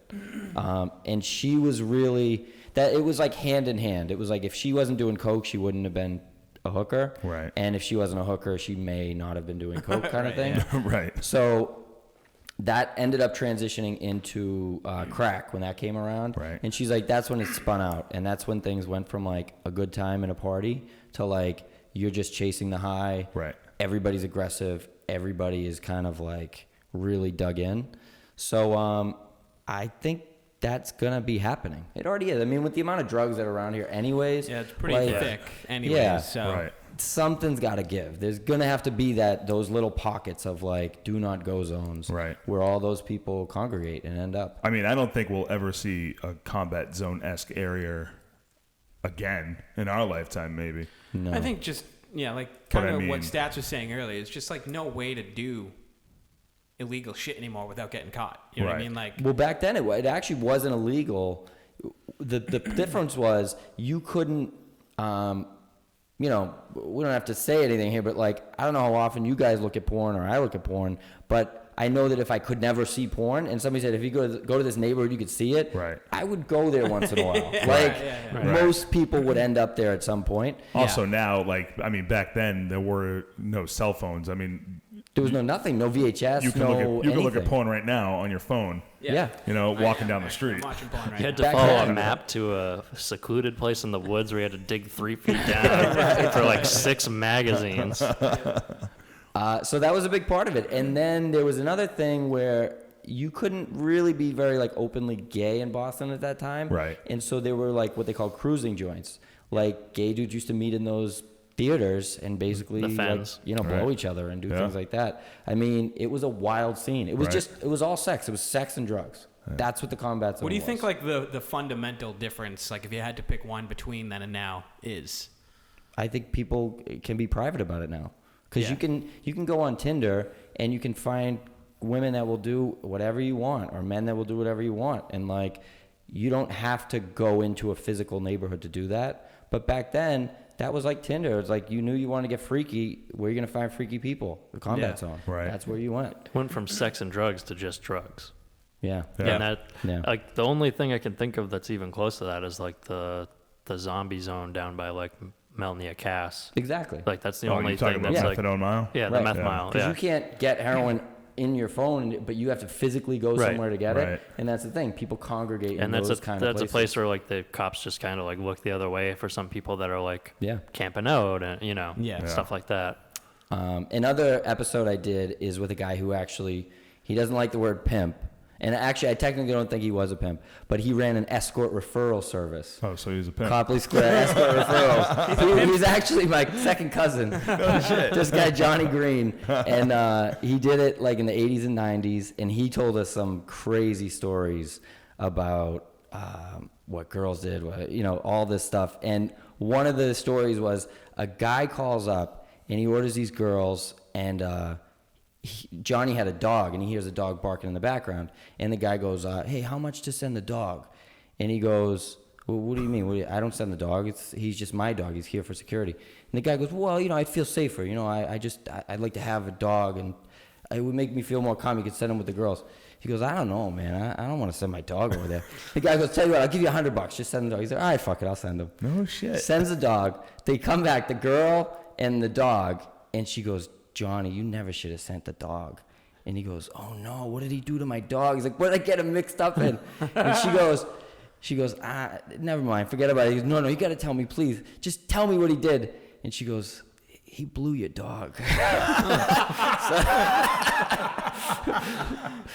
And she was really, it was like hand in hand. It was like if she wasn't doing coke, she wouldn't have been a hooker. Right. And if she wasn't a hooker, she may not have been doing coke kind of thing. Yeah. Right. So that ended up transitioning into crack when that came around. Right. And she's like, that's when it spun out. And that's when things went from like a good time and a party to like, you're just chasing the high. Right. Everybody's aggressive. Everybody is kind of like really dug in. So I think that's going to be happening. It already is. I mean, with the amount of drugs that are around here anyways. Yeah, it's pretty like, thick anyways. Yeah. So. Right. Something's got to give. There's going to have to be those little pockets of like do not go zones, right, where all those people congregate and end up. I mean, I don't think we'll ever see a combat zone-esque area again in our lifetime, maybe. No. I think just, like kind of what Stats was saying earlier, it's just like no way to do illegal shit anymore without getting caught. You know what I mean? Like, well, back then it actually wasn't illegal. The difference was you couldn't, we don't have to say anything here, but like, I don't know how often you guys look at porn or I look at porn, but I know that if I could never see porn and somebody said, if you go to this neighborhood, you could see it. Right. I would go there once in a while. Right. Most people would end up there at some point. Also now, like, I mean, back then there were no cell phones. I mean, there was no VHS, you can look at porn right now on your phone. Yeah. Walking down the street. I'm watching porn right You had now. to follow a map to a secluded place in the woods where you had to dig 3 feet down for like 6 magazines. So that was a big part of it. And then there was another thing where you couldn't really be very like openly gay in Boston at that time. Right. And so there were like what they called cruising joints. Like gay dudes used to meet in those theaters and basically blow each other and do things like that. I mean, it was a wild scene. It was it was all sex. It was sex and drugs. Yeah. That's what the combat zone was. What do you think like the fundamental difference, like if you had to pick one between then and now, is? I think people can be private about it now. Because you can go on Tinder and you can find women that will do whatever you want or men that will do whatever you want. And like, you don't have to go into a physical neighborhood to do that. But back then, that was like Tinder. It's like you knew you wanted to get freaky. Where are you going to find freaky people? The combat zone. Right. That's where you went. Went from sex and drugs to just drugs. Yeah. And like the only thing I can think of that's even close to that is like the zombie zone down by like Melnia Cass. Exactly. Like that's the only thing that's like methadone mile. Yeah, the meth mile. Because you can't get heroin in your phone, but you have to physically go somewhere to get it. And that's the thing. People congregate in those kind of places. That's a place where like the cops just kind of like look the other way for some people that are like camping out and stuff like that. Another episode I did is with a guy who actually, he doesn't like the word pimp. And actually, I technically don't think he was a pimp, but he ran an escort referral service. Oh, so he was a pimp. Copley Square escort referrals. He's actually my second cousin. Oh, shit. This guy, Johnny Green. And he did it like in the 80s and 90s. And he told us some crazy stories about what girls did, all this stuff. And one of the stories was a guy calls up and he orders these girls and Johnny had a dog, and he hears a dog barking in the background. And the guy goes, hey, how much to send the dog? And he goes, well, what do you mean? I don't send the dog. He's just my dog. He's here for security. And the guy goes, well, I'd feel safer. I'd like to have a dog, and it would make me feel more calm. You could send him with the girls. He goes, I don't know, man. I don't want to send my dog over there. The guy goes, tell you what, I'll give you $100. Just send the dog. He's like, all right, fuck it. I'll send him. No shit. Sends the dog. They come back, the girl and the dog, and she goes, Johnny, you never should have sent the dog. And he goes, oh no, what did he do to my dog? He's like, what did I get him mixed up in? And she goes, never mind, forget about it. He goes, no, you got to tell me, please. Just tell me what he did. And she goes, he blew your dog.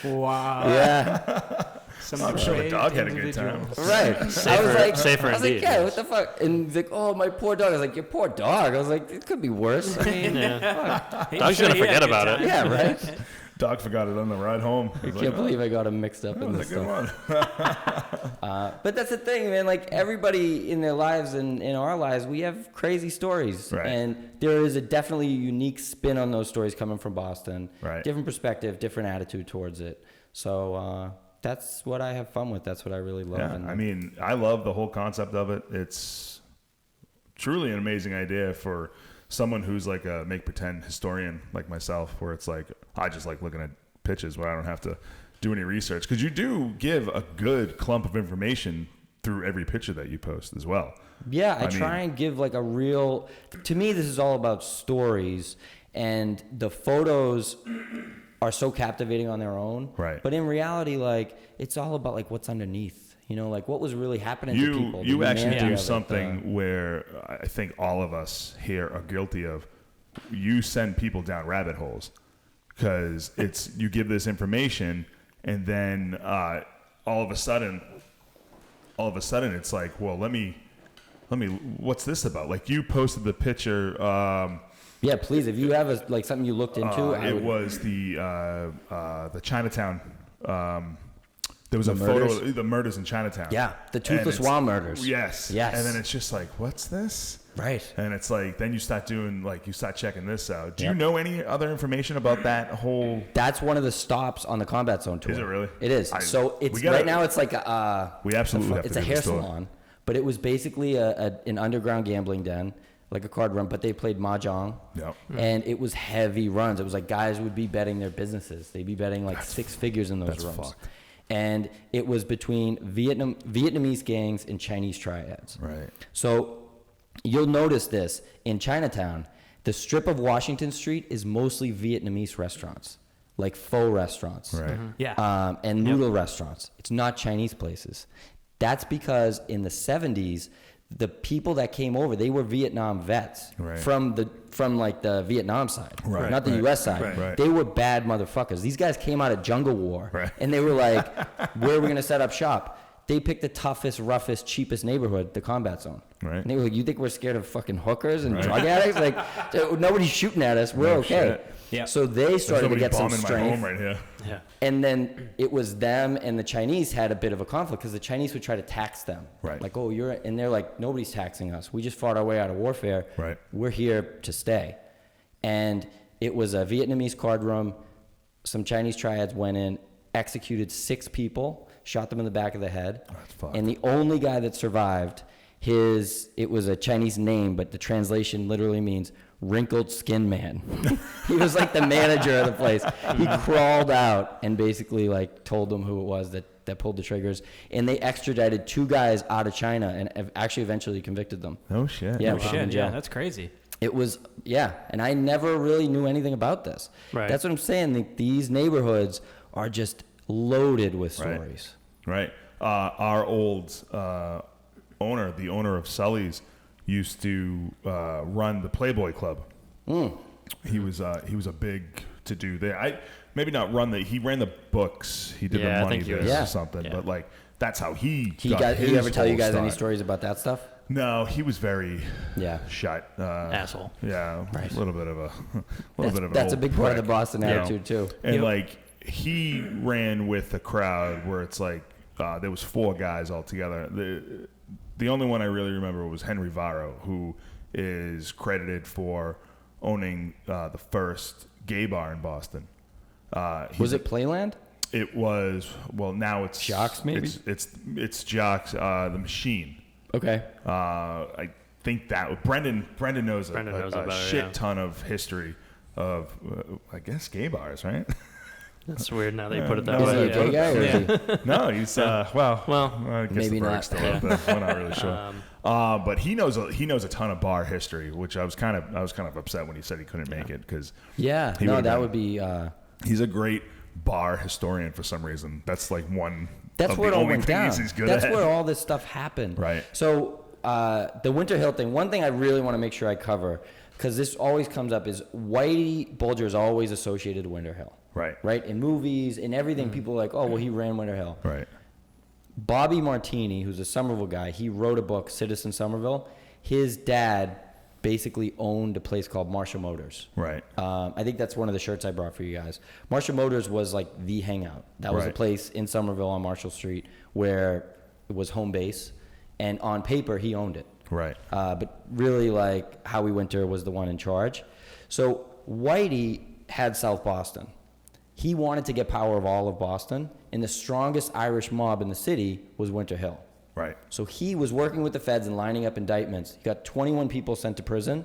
Wow. Yeah. I'm sure the dog had a good time. Right. Safer I was like, indeed. yeah, what the fuck? And he's like, oh, my poor dog. I was like, your poor dog. I was like, it could be worse. I mean, Dog's going to forget about it. yeah, right? Dog forgot it on the ride home. I can't believe I got him mixed up in That was this a good stuff. But that's the thing, man. Like everybody in their lives and in our lives, we have crazy stories, Right. and there is definitely a unique spin on those stories coming from Boston. Right. Different perspective, different attitude towards it. So that's what I have fun with. That's what I really love. Yeah, And I mean, I love the whole concept of it. It's truly an amazing idea for someone who's like a make pretend historian like myself, where it's like I just like looking at pitches where I don't have to do any research, because you do give a good clump of information through every picture that you post as well. yeah, I mean, try and give like a real. To me, this is all about stories, and the photos are so captivating on their own. Right. But in reality, like it's all about like what's underneath. You know, like what was really happening to people. You the actually humanity do of it, something where I think all of us here are guilty of. You send people down rabbit holes because you give this information, and then all of a sudden it's like, well, let me, what's this about? Like you posted the picture. Yeah, please. If you have like something you looked into, Was the Chinatown. There was a murders? photo of the murders in Chinatown. Yeah, the Toothless And Wall murders. Yes. Yes. And then it's just like, what's this? Right. And it's like, then you start checking this out. Do you Yep. know any other information about that whole? That's one of the stops on the Combat Zone tour. Is it really? It is. So it's right now. It's like We absolutely have to it's a do hair this tour. salon, but it was basically an underground gambling den, like a card room. But they played mahjong. Yep. And it was heavy runs. It was like guys would be betting their businesses. They'd be betting like six figures in those that's rooms. fucked. And it was between Vietnamese gangs and Chinese triads. Right. So you'll notice this in Chinatown, the strip of Washington Street is mostly Vietnamese restaurants, like pho restaurants. Right. Yeah. And noodle restaurants. It's not Chinese places. That's because in the 70s, the people that came over, they were Vietnam vets Right. from like the Vietnam side, Right, not the right, U.S. side. right. They were bad motherfuckers. These guys came out of jungle war, Right. and they were like, "Where are we gonna set up shop?" They picked the toughest, roughest, cheapest neighborhood, the Combat Zone. Right. And they were like, "You think we're scared of fucking hookers and drug addicts? Like, nobody's shooting at us. We're No okay." shit. Yeah. So they started to Somebody get some bombing my strength. home right here. Yeah. And then it was them and the Chinese had a bit of a conflict because the Chinese would try to tax them. Right. Like, oh, and they're like, nobody's taxing us. We just fought our way out of warfare. Right. We're here to stay. And it was a Vietnamese card room. Some Chinese triads went in, executed 6 people, shot them in the back of the head. That's fucked. And the only guy that survived, it was a Chinese name, but the translation literally means wrinkled skin man. He was like the manager of the place. He crawled out and basically like told them who it was that pulled the triggers, and they extradited 2 guys out of China and actually eventually convicted them. No shit. Yeah, Oh, put them in shit. jail. Yeah, that's crazy. It was, yeah, and I never really knew anything about this. Right. That's what I'm saying. These neighborhoods are just loaded with Right. stories. Right. Our old owner, the owner of Sully's, used to run the Playboy Club. He was a big to do there. Maybe not run he ran the books. He did Yeah, the I money think he was. biz Yeah. or something. Yeah. But like that's how he He got his ever tell you whole guys any start. stories about that stuff? No, he was very Yeah. shut. Asshole. Yeah, Right. a little bit of a That's a old big part of the prick, Boston you know? attitude too. And Yep. like he ran with a crowd where it's like there was 4 guys all together. The only one I really remember was Henry Varro, who is credited for owning the first gay bar in Boston. Was it Playland? It was, well, now it's Jocks, maybe? It's Jocks, the Machine. Okay. I think that Brendan knows Brendan knows a about it, shit yeah. ton of history of I guess gay bars, right? That's weird now that you put it that no, Is he way. a gay guy or is he? No, he's well, I guess maybe the not. Berg's still out there. We're not really sure. But he knows a ton of bar history, which I was kind of upset when he said he couldn't make it because Yeah. He No, would've that been- would be. he's a great bar historian for some reason. That's like one. That's of where it the all only went things down. he's good That's at. where all this stuff happened. Right. So the Winter Hill thing. One thing I really want to make sure I cover, because this always comes up, is Whitey Bulger is always associated with Winter Hill. Right. Right. In movies, in everything, people are like, oh, well, he ran Winter Hill. Right. Bobby Martini, who's a Somerville guy, he wrote a book, Citizen Somerville. His dad basically owned a place called Marshall Motors. Right. I think that's one of the shirts I brought for you guys. Marshall Motors was like the hangout. That was a Right. place in Somerville on Marshall Street where was home base, and on paper he owned it. Right. But really, like, Howie Winter was the one in charge. So Whitey had South Boston. He wanted to get power of all of Boston, and the strongest Irish mob in the city was Winter Hill. Right. So he was working with the feds and lining up indictments. He got 21 people sent to prison.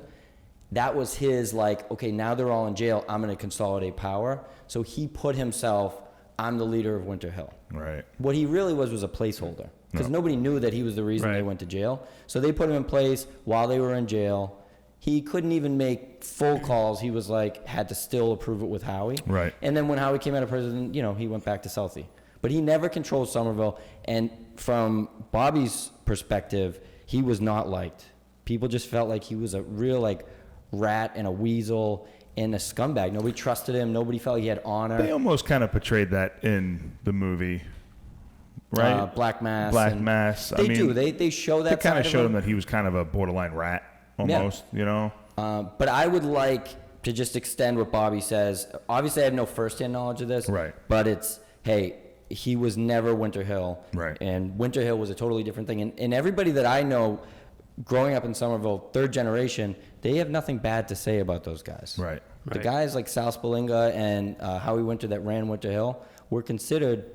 That was his, like, okay, now they're all in jail, I'm going to consolidate power. So he put himself, I'm the leader of Winter Hill. Right. What he really was a placeholder, because nobody knew that he was the reason they went to jail. So they put him in place while they were in jail. He couldn't even make full calls. He was like, had to still approve it with Howie. Right. And then when Howie came out of prison, you know, he went back to Southie. But he never controlled Somerville. And from Bobby's perspective, he was not liked. People just felt like he was a real, like, rat and a weasel and a scumbag. Nobody trusted him. Nobody felt he had honor. They almost kind of portrayed that in the movie, right? Black Mass. Black Mass. They do. They show that They kind side of showed him that he was kind of a borderline rat, almost, you know? But I would like to just extend what Bobby says. Obviously, I have no firsthand knowledge of this. Right. But it's, hey, he was never Winter Hill. Right. And Winter Hill was a totally different thing. And everybody that I know growing up in Somerville, third generation, they have nothing bad to say about those guys. Right. The guys like Sal Spalinga and Howie Winter that ran Winter Hill were considered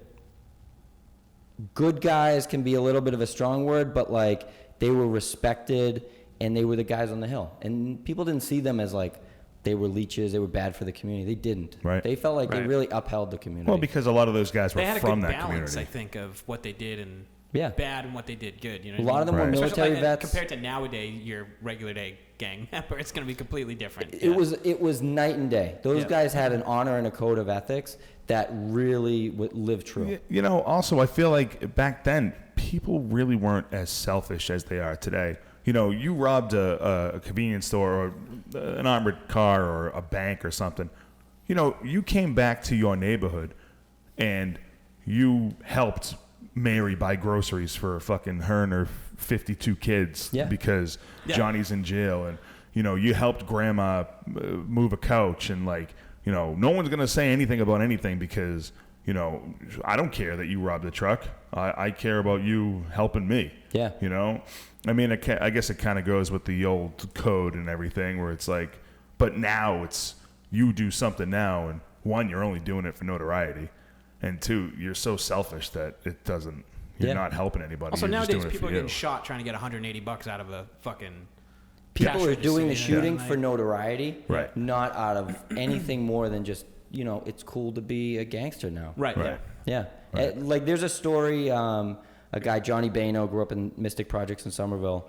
good guys. Can be a little bit of a strong word, but like they were respected and they were the guys on the hill. And people didn't see them as like they were leeches, they were bad for the community. They didn't. Right. They felt like they really upheld the community. Well, because a lot of those guys were They had a from good that balance, community. I think, of what they did and Yeah. bad and what they did good. You know, A lot of them were Right. military Especially, vets. compared to nowadays, your regular day gang member, it's going to be completely different. It was night and day. Those Yeah. guys had an honor and a code of ethics that really lived true. You know, also, I feel like back then, people really weren't as selfish as they are today. You know, you robbed a convenience store or an armored car or a bank or something. You know, you came back to your neighborhood and you helped Mary buy groceries for fucking her and her 52 kids because Johnny's in jail. And, you know, you helped grandma move a couch and, like, you know, no one's going to say anything about anything because, you know, I don't care that you robbed the truck. I care about you helping me. Yeah. You know? I mean, I guess it kind of goes with the old code and everything where it's like, but now it's you do something now, and one, you're only doing it for notoriety, and two, you're so selfish that it doesn't, you're not helping anybody. Also, you're just nowadays, doing it people for are getting you. shot trying to get $180 out of a fucking. People cash are doing the register, you know, shooting like- for notoriety, Right. not out of anything more than just, you know, it's cool to be a gangster now. Right. Right. Yeah. Right. Like, there's a story, a guy, Johnny Bano, grew up in Mystic Projects in Somerville.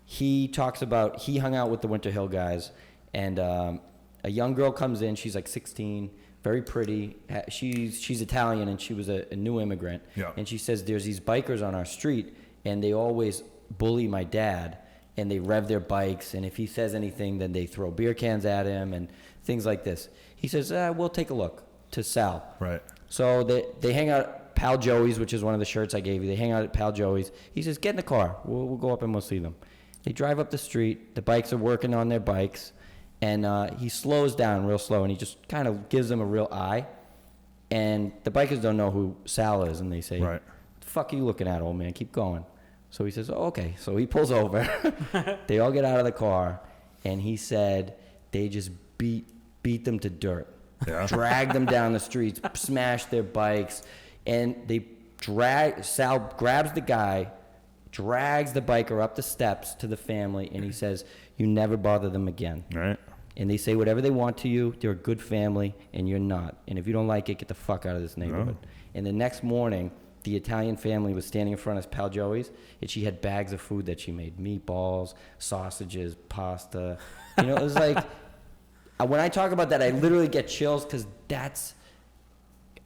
He talks about, he hung out with the Winter Hill guys, and a young girl comes in, she's like 16, very pretty. She's Italian, and she was a new immigrant. Yeah. And she says, there's these bikers on our street, and they always bully my dad, and they rev their bikes, and if he says anything, then they throw beer cans at him and things like this. He says, we'll take a look, to Sal. Right. So they hang out at Pal Joey's, which is one of the shirts I gave you. They hang out at Pal Joey's. He says, get in the car. We'll go up and we'll see them. They drive up the street. The bikes are working on their bikes. And he slows down real slow, and he just kind of gives them a real eye. And the bikers don't know who Sal is, and they say, Right. the fuck are you looking at, old man? Keep going. So he says, oh, okay. So he pulls over. They all get out of the car, and he said they just beat them to dirt. Yeah. Drag them down the streets, smash their bikes, and Sal grabs the guy, drags the biker up the steps to the family, and he says, you never bother them again. Right. And they say whatever they want to you. They're a good family, and you're not. And if you don't like it, get the fuck out of this neighborhood. No. And the next morning, the Italian family was standing in front of Pal Joey's, and she had bags of food that she made. Meatballs, sausages, pasta. You know, it was like, when I talk about that, I literally get chills because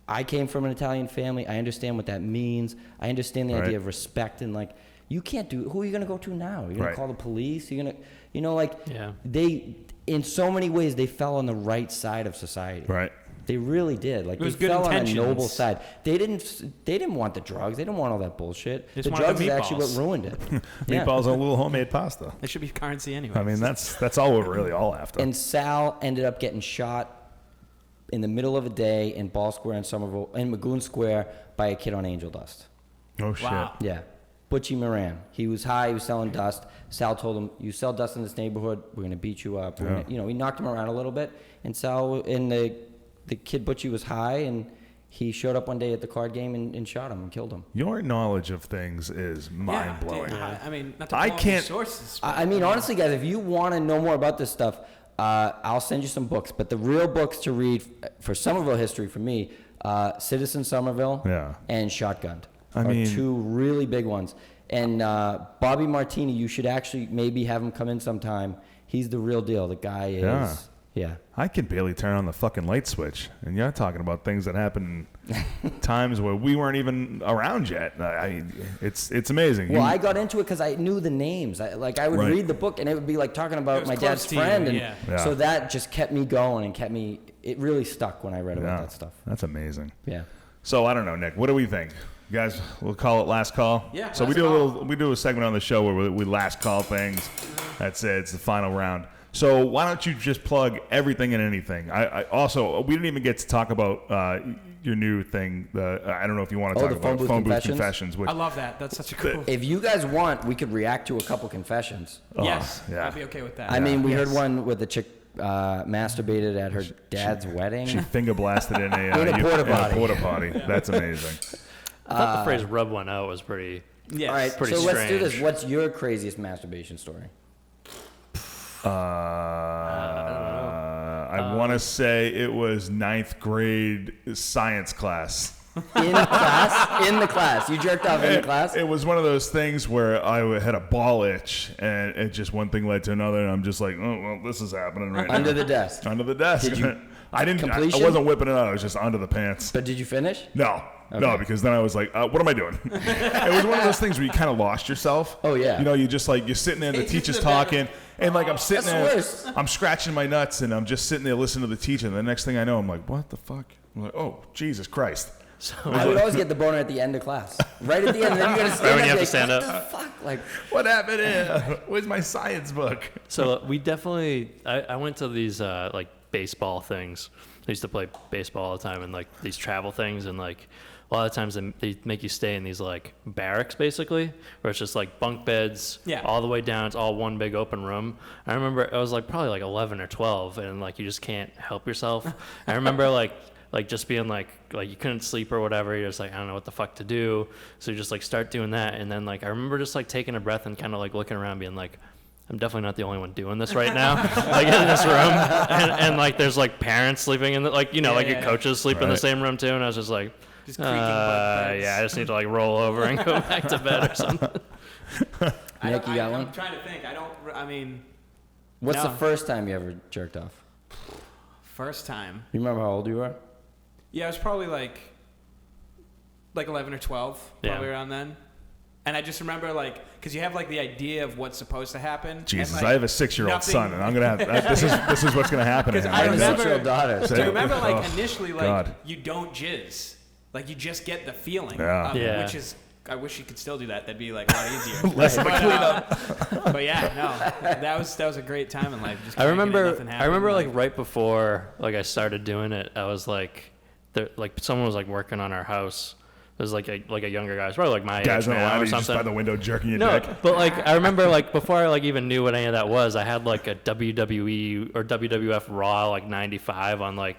I came from an Italian family. I understand what that means. I understand the Right. idea of respect and like, you can't do, who are you going to go to now? You're going Right. to call the police? You're going to, you know, like Yeah. in so many ways, they fell on the right side of society. Right. They really did. Like, It was they good fell on a intentions. noble side. They didn't want the drugs. They didn't want all that bullshit. They just The wanted drugs the is actually what meatballs. ruined it. Yeah. Meatballs and a little homemade pasta. It should be currency anyway. I mean, that's all we're really all after. And Sal ended up getting shot in the middle of a day in Ball Square in Somerville, in Magoon Square, by a kid on angel dust. Oh shit. Wow. Yeah. Butchie Moran. He was high. He was selling dust. Sal told him, "You sell dust in this neighborhood. We're gonna beat you up." We're gonna, he knocked him around a little bit. And Sal and the kid Butchie was high, and he showed up one day at the card game and shot him and killed him. Your knowledge of things is mind blowing. I mean, not to I blow can't. sources. I mean, honestly, guys, if you want to know more about this stuff, I'll send you some books. But the real books to read for Somerville history for me, Citizen Somerville and Shotgunned are two really big ones. And Bobby Martini, you should actually maybe have him come in sometime. He's the real deal. The guy is, I can barely turn on the fucking light switch, and you're talking about things that happened times where we weren't even around yet. It's amazing. Well, I got into it because I knew the names. I would read the book, and it would be like talking about my dad's friend, and so that just kept me going and kept me. It really stuck when I read about that stuff. That's amazing. Yeah. So I don't know, Nick. What do we think? You guys, we'll call it last call. Yeah. So we do a segment on the show where we last call things. That's it. It's the final round. So why don't you just plug everything and anything? I also, we didn't even get to talk about your new thing. I don't know if you want to talk about phone booth confessions. Which, I love that. That's such a cool. If you guys want, we could react to a couple confessions. Yes, I'd be okay with that. I mean, we heard one with the chick masturbated at her dad's wedding. She finger blasted in a porta potty. That's amazing. I thought the phrase "rub one out" was pretty. Yes. All right, pretty so strange. let's do this. What's your craziest masturbation story? I want to say it was 9th grade science class. In class? In the class. You jerked off in the class? It was one of those things where I had a ball itch, and it just one thing led to another, and I'm just like, oh, well, this is happening right now. Under the desk. Under the desk. Did you I wasn't whipping it out. I was just under the pants. But did you finish? No. Okay. No, because then I was like, what am I doing? It was one of those things where you kind of lost yourself. Oh, yeah. You know, you just like, you're sitting there and the teacher's talking, and like I'm sitting there, worse. I'm scratching my nuts, and I'm just sitting there listening to the teacher, and the next thing I know, I'm like, what the fuck? I'm like, oh, Jesus Christ. So I would always get the boner at the end of class. Right at the end, and then you got to stand when up. you have to like, stand what up. the fuck? Like, What happened here? Where's my science book? So we definitely, I went to these like baseball things. I used to play baseball all the time, and like these travel things, and like a lot of times they make you stay in these like barracks basically, where it's just like bunk beds all the way down. It's all one big open room. I remember I was like probably like 11 or 12, and like you just can't help yourself. I remember like just being like you couldn't sleep or whatever. You're just like, I don't know what the fuck to do. So you just like start doing that, and then like I remember just like taking a breath and kind of like looking around, being like, I'm definitely not the only one doing this right now. Like in this room, and like there's like parents sleeping in the your coaches sleep in the same room too, and I was just like, just creaking bunk beds. I just need to like roll over and go back to bed or something. Nick, you got one? I'm trying to think. What's the first time you ever jerked off? First time. You remember how old you were? Yeah, it was probably like 11 or 12, probably around then. And I just remember, because you have, the idea of what's supposed to happen. Jesus, and, I have a 6-year-old son, and I'm going to have... this is what's going to happen to him. I remember... daughter. Do you remember, initially, you don't jizz. You just get the feeling of it, which is... I wish you could still do that. That'd be, a lot easier. Less of a cleanup. But, yeah, no. That was a great time in life. Just I remember, happen, right before, I started doing it, I was, someone was, working on our house. It was like a younger guy. It's probably my age now or something. Just by the window jerking your dick. But I remember before I even knew what any of that was, I had a WWE or WWF Raw 95 on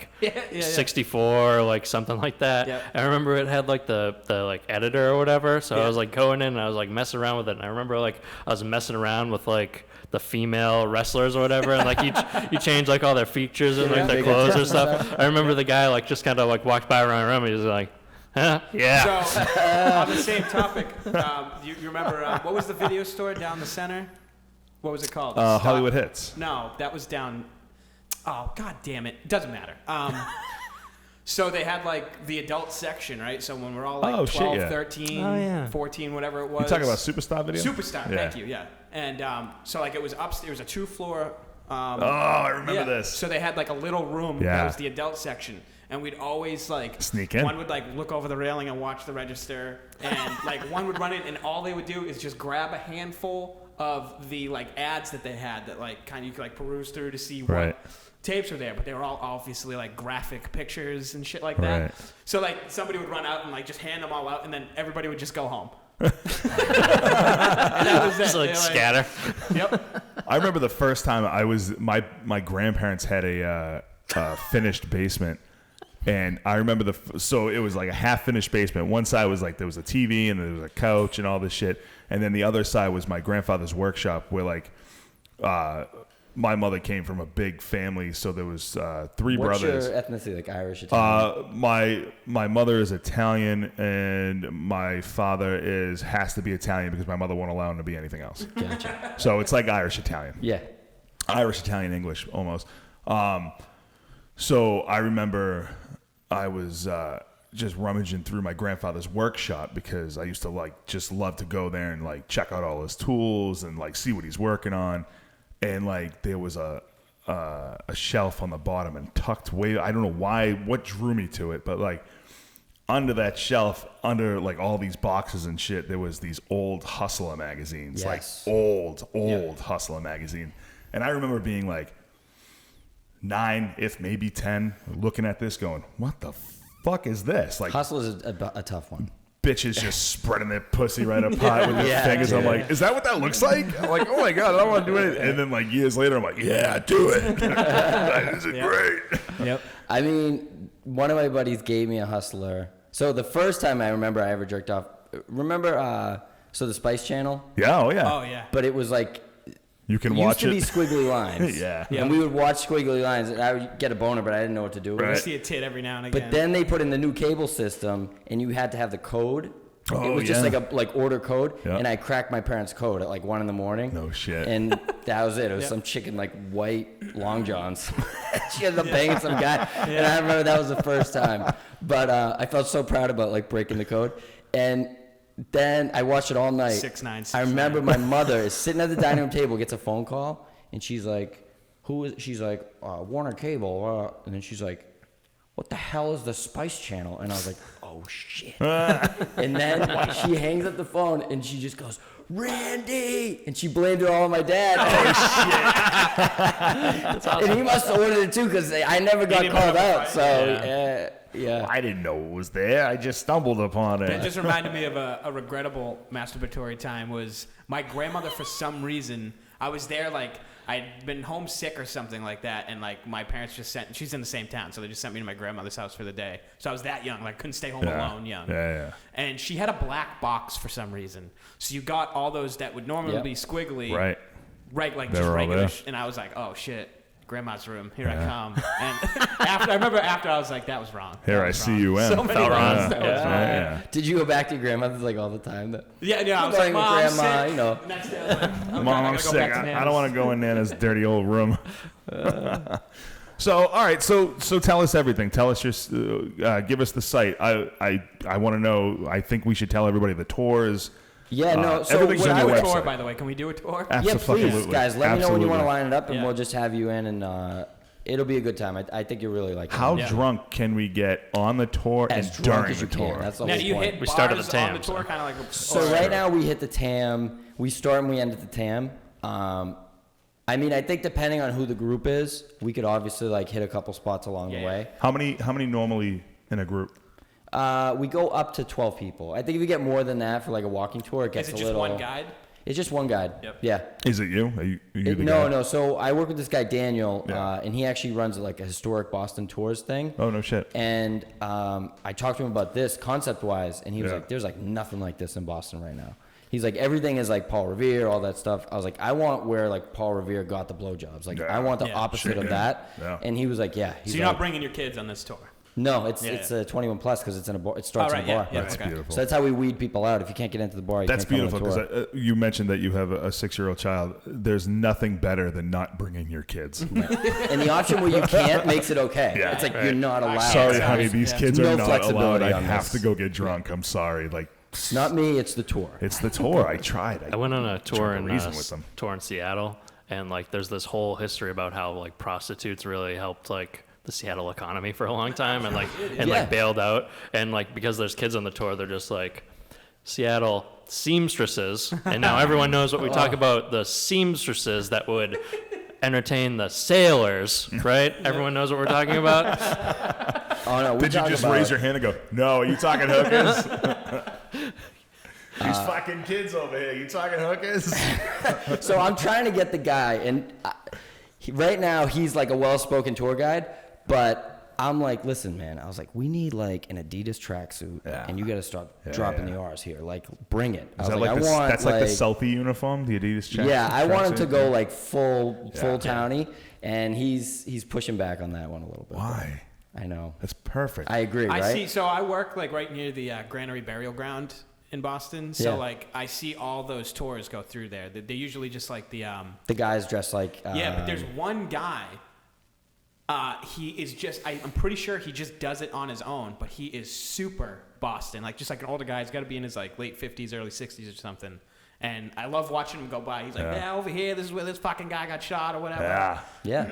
64 something like that. Yeah. I remember it had the editor or whatever. So I was going in and I was messing around with it. And I remember I was messing around with the female wrestlers or whatever, and you change all their features and their clothes or stuff. I remember the guy just kind of walked by around the room and he was like, yeah. So, on the same topic, you remember, what was the video store down the center? What was it called? Hollywood Hits. No, that was down... Oh, god damn it. It doesn't matter. So they had, the adult section, right? So when we're all, 12, 13, 14, whatever it was. You talking about Superstar video? Superstar, thank you, yeah. And so, it was upstairs. It was a 2-floor... I remember this. So they had, a little room that was the adult section. And we'd always sneak in. One would look over the railing and watch the register, and one would run in, and all they would do is just grab a handful of the ads that they had that kind of you could peruse through to see what tapes were there, but they were all obviously graphic pictures and shit like that. Right. So somebody would run out and just hand them all out, and then everybody would just go home. that was Just it. like They're scatter. Yep. I remember the first time my grandparents had a finished basement, and I remember so it was like a half finished basement. One side was like there was a TV and there was a couch and all this shit, and then the other side was my grandfather's workshop where like my mother came from a big family, so there was 3 What's brothers. your ethnicity, like Irish, Italian? My mother is Italian and my father has to be Italian because my mother won't allow him to be anything else. Gotcha. So it's like Irish Italian. Yeah. Irish Italian English almost. So I remember I was just rummaging through my grandfather's workshop because I used to like just love to go there and like check out all his tools and like see what he's working on. And like there was a shelf on the bottom and tucked way, I don't know what drew me to it, but like under that shelf, under like all these boxes and shit, there was these old Hustler magazines, Yes. like old Hustler magazine. And I remember being like 9, if maybe 10, looking at this going, what the fuck is this? Like Hustle is a tough one. bitches just spreading their pussy right up high with their Yeah, fingers. I'm dude. like, is that what that looks like? I'm like, oh my God, I don't want to do it. And then like years later, I'm like, yeah, do it. This is great. Yep. I mean, one of my buddies gave me a Hustler. So the first time I remember I ever jerked off, remember, so the Spice Channel? Yeah, oh yeah. Oh yeah. But it was like, You can it watch used it. to be squiggly lines. Yeah. And we would watch squiggly lines, and I would get a boner, but I didn't know what to do with Right. I it. see a tit every now and again. But then they put in the new cable system, and you had to have the code. Oh, it was just yeah. like order code, Yeah. and I cracked my parents' code at like 1 a.m. No shit. And that was it. It was Yep. some chicken like white long johns. She ended up banging some guy, and I remember that was the first time. But I felt so proud about like breaking the code, and then I watched it all night. 6'9", I remember my mother is sitting at the dining room table, gets a phone call, and she's like, "Who is?" She's like, "Warner Cable," and then she's like, "What the hell is the Spice Channel?" And I was like, "Oh shit!" And then she hangs up the phone and she just goes, "Randy!" And she blamed it all on my dad. That's awesome. And he must have ordered it too because I never got didn't called know, out. right? So yeah. I didn't know it was there. I just stumbled upon That it. just reminded me of a regrettable masturbatory time. Was my grandmother, for some reason, I was there like I'd been homesick or something like that, and like my parents just sent. She's in the same town, so they just sent me to my grandmother's house for the day. So I was that young, like couldn't stay home alone, young. Yeah. And she had a black box for some reason. So you got all those that would normally Yep. be squiggly, Right. like They just were all regular. there. And I was like, oh shit. Grandma's room. Here I come. And I remember after I was like, that was wrong. Here That I was see wrong. you in. So many Felt times wrong. that was wrong. Yeah. Did you go back to your grandmother's like all the time? Yeah, I was Going like, with Mom, grandma, sick. you know. And that's it. I was like, okay, Mom, I I'm gotta go sick. back to I don't Nana's. want to go in Nana's dirty old room. So, all right. So tell us everything. Tell us give us the site. I want to know. I think we should tell everybody the tours. Yeah, no. So everything's what on I your would- website. Tour, by the way. Can we do a tour? Yeah, please, Abso-fucking-lutely. guys. Let me know when you want to Absolutely. line it up, and Yeah. we'll just have you in, and it'll be a good time. I think you'll really like it. How Yeah. drunk can we get on the tour As and drunk during as you the tour? can. That's the Now, whole do you point. hit We bars started the TAM, on the tour, so. kind of like? So right now we hit the TAM. We start and we end at the TAM. I mean, I think depending on who the group is, we could obviously like hit a couple spots along the Yeah. way. How many normally in a group? We go up to 12 people. I think if you get more than that for like a walking tour, it gets Is it a just little. one guide? It's just one guide. Yep. Yeah. Is it you? Are you the No, guy? no. So I work with this guy Daniel, Yeah. and he actually runs like a historic Boston tours thing. Oh no shit. And I talked to him about this concept-wise, and he was Yeah. like, "There's like nothing like this in Boston right now." He's like, "Everything is like Paul Revere, all that stuff." I was like, "I want where like Paul Revere got the blowjobs. Like, Yeah. I want the Yeah. opposite Shit, of yeah. that." Yeah. And he was like, "Yeah." He's So you're like, not bringing your kids on this tour? No, it's Yeah, it's yeah. 21 plus because it's in a bar. It starts Oh, in right, a bar. yeah, That's okay. beautiful. So that's how we weed people out. If you can't get into the bar, you That's can't come beautiful on because the tour. you mentioned that you have a 6-year-old child. There's nothing better than not bringing your kids. And the option where you can't makes it okay. Yeah. It's like Right. you're not allowed. Sorry, Yeah. honey, these Yeah. kids No are not flexibility allowed. I on have this. to go get drunk. I'm sorry. Like, It's not me. It's the tour. it's the tour. I tried. I went on a tour tried to in reason with them. Seattle, and like there's this whole history about how like prostitutes really helped like the Seattle economy for a long time, and like Yeah. bailed out, and like because there's kids on the tour, they're just like Seattle seamstresses, and now everyone knows what we talk about, the seamstresses that would entertain the sailors, right? Everyone knows what we're talking about. Oh no, we Did you talk just about raise your hand and go, no, are you talking hookers? These fucking kids over here. You talking hookers? So I'm trying to get the guy, and right now he's like a well-spoken tour guide, but I'm like, listen, man. I was like, we need like an Adidas tracksuit, and you got to start dropping the R's here. Like, bring it. I was like, that's like the Selfie uniform, the Adidas tracksuit. Yeah, I want him to go like full towny, and he's pushing back on that one a little bit. Why? I know. That's perfect. I agree. Right? I see. So I work like right near the Granary Burial Ground in Boston. So like I see all those tours go through there. They're usually just like the guys dressed like. Yeah, but there's one guy. He is just, I'm pretty sure he just does it on his own, but he is super Boston. Like, just like an older guy. He's got to be in his, like, late 50s, early 60s or something. And I love watching him go by. He's like, yeah, over here, this is where this fucking guy got shot or whatever. Yeah.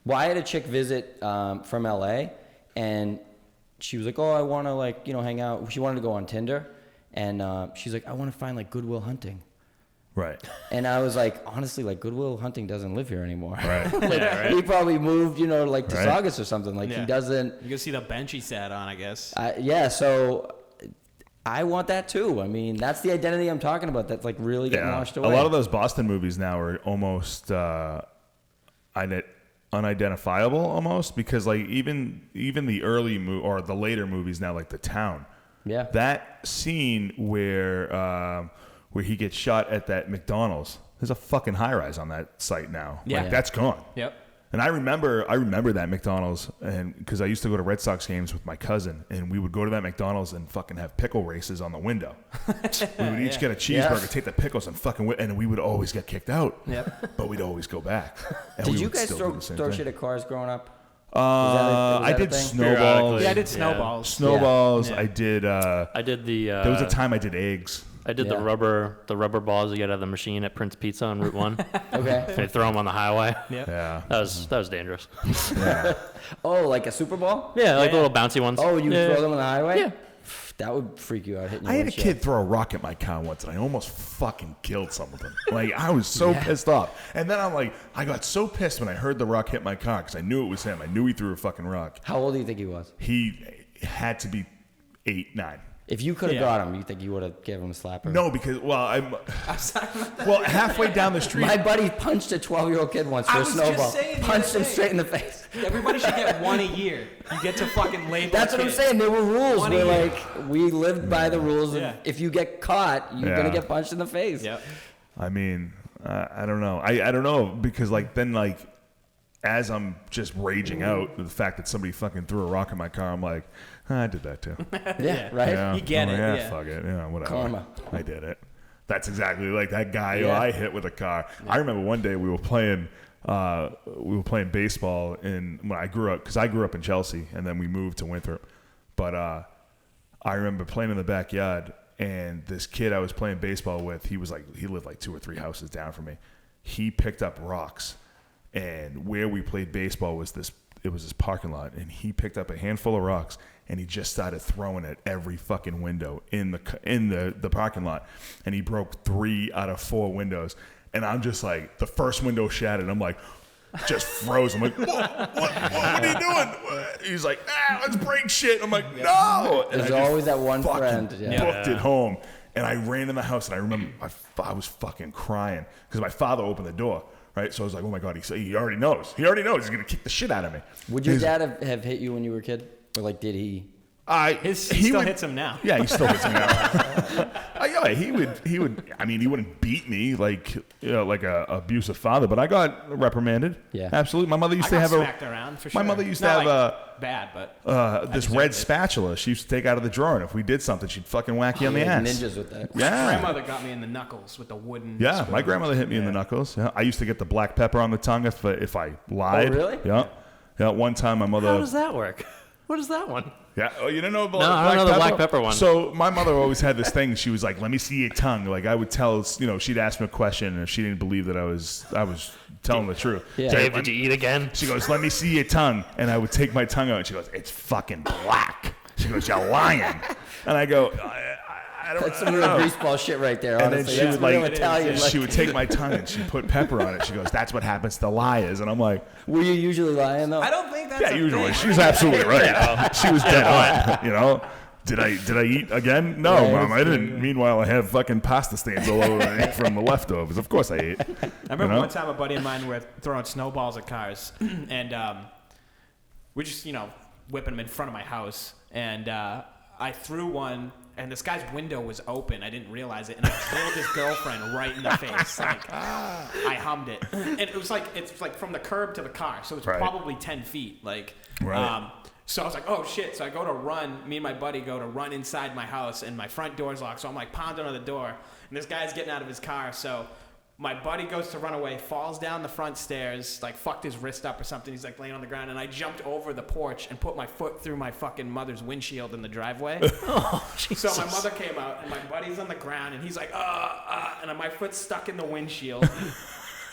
Well, I had a chick visit from L.A., and she was like, oh, I want to, like, hang out. She wanted to go on Tinder. And she's like, I want to find, like, Goodwill Hunting. Right. And I was like, honestly, like, Goodwill Hunting doesn't live here anymore. Right. Like, he probably moved, like, to Saugus or something. Like, he doesn't. You can see the bench he sat on, I guess. So I want that too. I mean, that's the identity I'm talking about. That's, like, really getting washed away. A lot of those Boston movies now are almost unidentifiable, almost, because, like, even the early or the later movies now, like The Town. Yeah. That scene where he gets shot at that McDonald's. There's a fucking high-rise on that site now. Yeah. Like, that's gone. Yep. And I remember that McDonald's, and because I used to go to Red Sox games with my cousin, and we would go to that McDonald's and fucking have pickle races on the window. We would each get a cheeseburger, take the pickles, and and we would always get kicked out. Yep. But we'd always go back. And Did we you would guys still do the same throw thing. shit at cars growing up? I did snowballs. Yeah, I did snowballs. Snowballs. Yeah. I did. I did the. There was a time I did eggs. I did the rubber balls you get out of the machine at Prince Pizza on Route 1. Okay. They throw them on the highway. Yep. Yeah. That was dangerous. Yeah. Oh, like a Super Bowl? Yeah, like little bouncy ones. Oh, you yeah. throw them on the highway? Yeah. That would freak you out. Hitting I had a windshield. kid throw a rock at my car once, and I almost fucking killed some of them. Like, I was so pissed off. And then I'm like, I got so pissed when I heard the rock hit my car, because I knew it was him. I knew he threw a fucking rock. How old do you think he was? He had to be 8, 9. If you could have got him, you think you would have given him a slapper? No, because, halfway down the street. My buddy punched a 12-year-old kid once for a snowball. Punched him straight in the face. Everybody should get one a year. You get to fucking label. That's what I'm saying. There were rules. One Where, a year. like, we lived by the rules of if you get caught, you're going to get punched in the face. Yep. I mean, I don't know. I don't know, because, like, then, like, as I'm just raging out the fact that somebody fucking threw a rock in my car, I'm like, I did that too. Yeah, right? Yeah. You get it, Yeah, yeah. fuck it. Yeah, whatever. Karma. I did it. That's exactly like that guy who I hit with a car. Yeah. I remember one day we were playing baseball when I grew up, because I grew up in Chelsea and then we moved to Winthrop. But I remember playing in the backyard, and this kid I was playing baseball with, he lived like 2 or 3 houses down from me. He picked up rocks, and where we played baseball was this parking lot, and he picked up a handful of rocks, and he just started throwing at every fucking window in the parking lot, and he broke 3 out of 4 windows. And I'm just like, the first window shattered. I'm like, just froze. I'm like, what are you doing? He's like, let's break shit. I'm like, no. And There's I just always that one friend. booked it home, and I ran in the house, and I remember I was fucking crying because my father opened the door. Right, so I was like, "Oh my god, he already knows. He already knows. He's gonna kick the shit out of me." Would your dad have hit you when you were a kid, or like did he? He still hits him now. Yeah, he still hits me now. Yeah, he would. I mean, he wouldn't beat me like a abusive father, but I got reprimanded. Yeah, absolutely. My mother used I to got have smacked around for sure. My mother used Not to have bad, but this red spatula. She used to take out of the drawer, and if we did something, she'd fucking whack you on the ass. Ninjas with that. Yeah, my grandmother got me in the knuckles with the wooden. Yeah, spoon. my grandmother hit me in the knuckles. Yeah, I used to get the black pepper on the tongue if I lied. Oh, really? Yeah. Yeah. One time, my mother. How does that work? What is that one? Yeah. Oh, you didn't know about I don't know the black pepper one. So my mother always had this thing. She was like, "Let me see your tongue." Like I would tell, she'd ask me a question, and if she didn't believe that I was telling the truth. Yeah. Dave, did you eat again? She goes, "Let me see your tongue," and I would take my tongue out, and she goes, "It's fucking black." She goes, "You're lying," and I go, I don't. That's some real greaseball shit right there. And Honestly, then she would real Italian. she would take my tongue and she'd put pepper on it. She goes, "That's what happens to liars." And I'm like, Were you usually lying though? I don't think that's "Yeah, a usually." thing. She was absolutely right. She was dead on. Did I eat again? No, Yeah, Mom, I didn't. Meanwhile, I have fucking pasta stains all over me from the leftovers. Of course I ate. I remember one time a buddy of mine were throwing snowballs at cars, and we're just, whipping them in front of my house. And I threw one, and this guy's window was open. I didn't realize it, and I drilled his girlfriend right in the face. Like, I hummed it. And it's like from the curb to the car, so it's probably 10 feet. Like, so I was like, oh shit. So I go to run. Me and my buddy go to run inside my house, and my front door's locked. So I'm like pounding on the door, and this guy's getting out of his car. So my buddy goes to run away, falls down the front stairs, like fucked his wrist up or something. He's like laying on the ground, and I jumped over the porch and put my foot through my fucking mother's windshield in the driveway. Oh, Jesus. So my mother came out, and my buddy's on the ground, and he's like, and my foot's stuck in the windshield.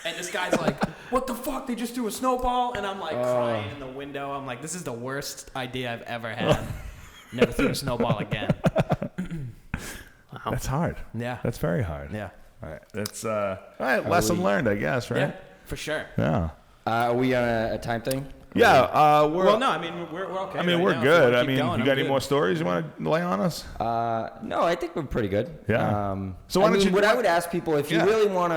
And this guy's like, what the fuck? They just threw a snowball? And I'm like crying in the window. I'm like, this is the worst idea I've ever had. Never threw a snowball again. Wow. That's hard. Yeah. That's very hard. Yeah. All right. That's all right. Lesson learned, I guess, right? Yeah, for sure. Yeah. Are we on a time thing? Yeah. We're. Well, no, I mean, we're okay. I mean, right we're now. good. If I you mean, wanna keep you going, got I'm any good. more stories you want to lay on us? No, I think we're pretty good. Yeah. So why don't you? What I would ask people, if you really want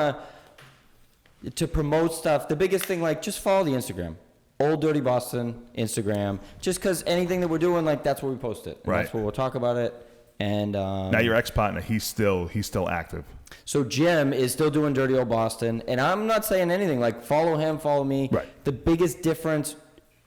to promote stuff, the biggest thing, like, just follow the Instagram. Old Dirty Boston Instagram. Just because anything that we're doing, like, that's where we post it. And Right. That's where we'll talk about it. And Now your ex-partner, he's still active. so Jim is still doing Dirty Old Boston, and I'm not saying anything. Like, follow him, follow me. Right. The biggest difference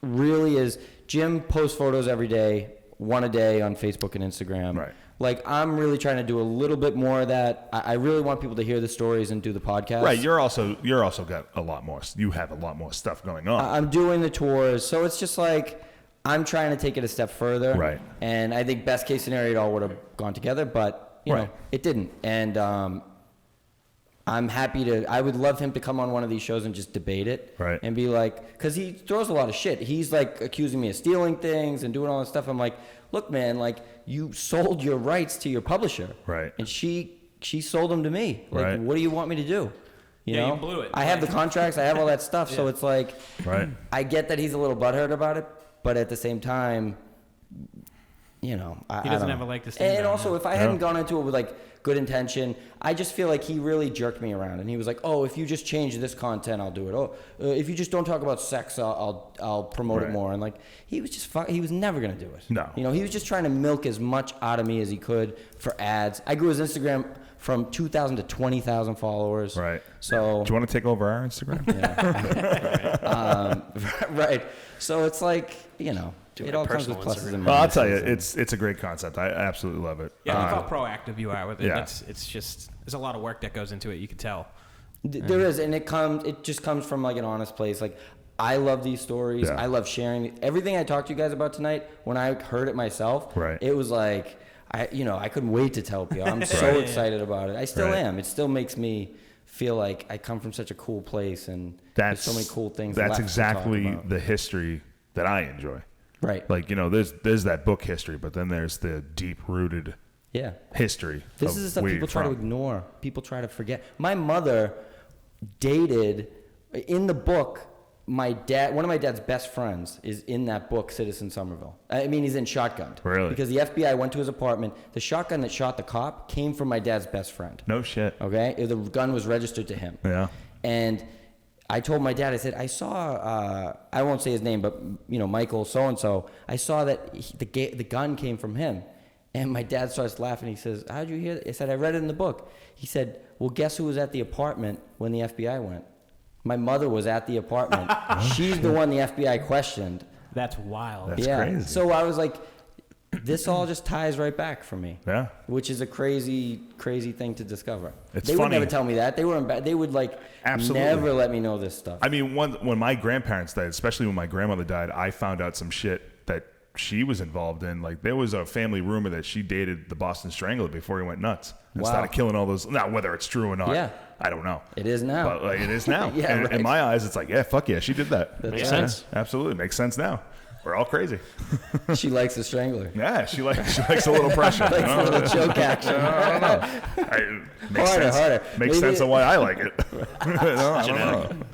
really is Jim posts photos every day, one a day on Facebook and Instagram. Right. Like, I'm really trying to do a little bit more of that. I really want people to hear the stories and do the podcast. Right. You're also got a lot more. You have a lot more stuff going on. I'm doing the tours, so it's just like I'm trying to take it a step further. Right. And I think best case scenario, it all would have gone together, but you know, it didn't. And I'm happy to. I would love him to come on one of these shows and just debate it. Right. And be like, because he throws a lot of shit. He's like accusing me of stealing things and doing all this stuff. I'm like, look, man, like, you sold your rights to your publisher. Right. And she sold them to me. Like, Right. what do you want me to do? You know? You blew it. I have the contracts. I have all that stuff. So it's like, Right. I get that he's a little butthurt about it, but at the same time, you know, He doesn't have a leg to stand And on, also, yeah. if I hadn't gone into it with like good intention, I just feel like he really jerked me around, and he was like, "Oh, if you just change this content, I'll do it. Oh, if you just don't talk about sex, I'll promote it Right. more." And like, he was just he was never gonna do it. No. You know, he was just trying to milk as much out of me as he could for ads. I grew his Instagram from 2,000 to 20,000 followers. Right. So Do you want to take over our Instagram? right. So it's like, you know, Do it a all comes with personal pluses Instagram. and minuses. Well, I'll tell you, and- it's a great concept. I absolutely love it. Yeah, look how proactive you are with it. yeah. It's just, there's a lot of work that goes into it. You can tell. There is, and it just comes from like an honest place. Like, I love these stories. Yeah. I love sharing everything I talked to you guys about tonight. When I heard it myself, Right. it was like, I couldn't wait to tell people. I'm so excited about it. I still Right. am. It still makes me feel like I come from such a cool place, and there's so many cool things. That's left to talk exactly about. the history that I enjoy. Right. Like, you know, there's that book history, but then there's the deep-rooted Yeah. history. This of is the stuff where people you're try to from. ignore. People try to forget. My mother dated, in the book, one of my dad's best friends is in that book, Citizen Somerville. I mean, he's in Shotgunned. Really? Because the FBI went to his apartment. The shotgun that shot the cop came from my dad's best friend. No shit. Okay? The gun was registered to him. Yeah. And I told my dad, I said, I saw, I won't say his name, but, you know, Michael so-and-so, I saw that the gun came from him. And my dad starts laughing. He says, how'd you hear that? I said, I read it in the book. He said, well, guess who was at the apartment when the FBI went? My mother was at the apartment. She's the one the FBI questioned. That's wild. That's crazy. So I was like, this all just ties right back for me. Yeah. Which is a crazy, crazy thing to discover. It's they would funny. never tell me that. They would like Absolutely. never let me know this stuff. I mean, when my grandparents died, especially when my grandmother died, I found out some shit that she was involved in. Like, there was a family rumor that she dated the Boston Strangler before he went nuts and Wow. started killing all those. Now, whether it's true or not, Yeah. I don't know. It is now. But like, it is now. Yeah, and right. in my eyes, it's like, yeah, fuck yeah, she did that. That's Makes right. sense. Absolutely, makes sense now. We're all crazy. She likes the Strangler. Yeah, she likes a little pressure. Likes a little joke action. I don't know. Makes Harder, sense. harder. Makes Maybe- sense of why I like it. No, I don't know.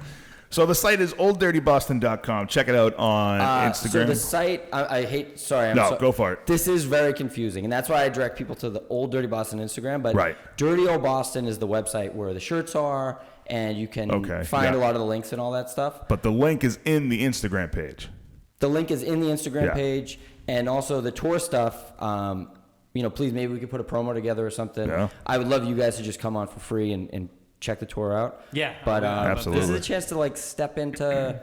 So the site is olddirtyboston.com. Check it out on Instagram. So the site, I hate, sorry. Go for it. This is very confusing, and that's why I direct people to the Old Dirty Boston Instagram. But Right. Dirty Old Boston is the website where the shirts are, and you can find a lot of the links and all that stuff. But the link is in the Instagram page. The link is in the Instagram page, and also the tour stuff. Please, maybe we could put a promo together or something. Yeah. I would love you guys to just come on for free and check the tour out. Yeah. But Absolutely. this is a chance to like step into,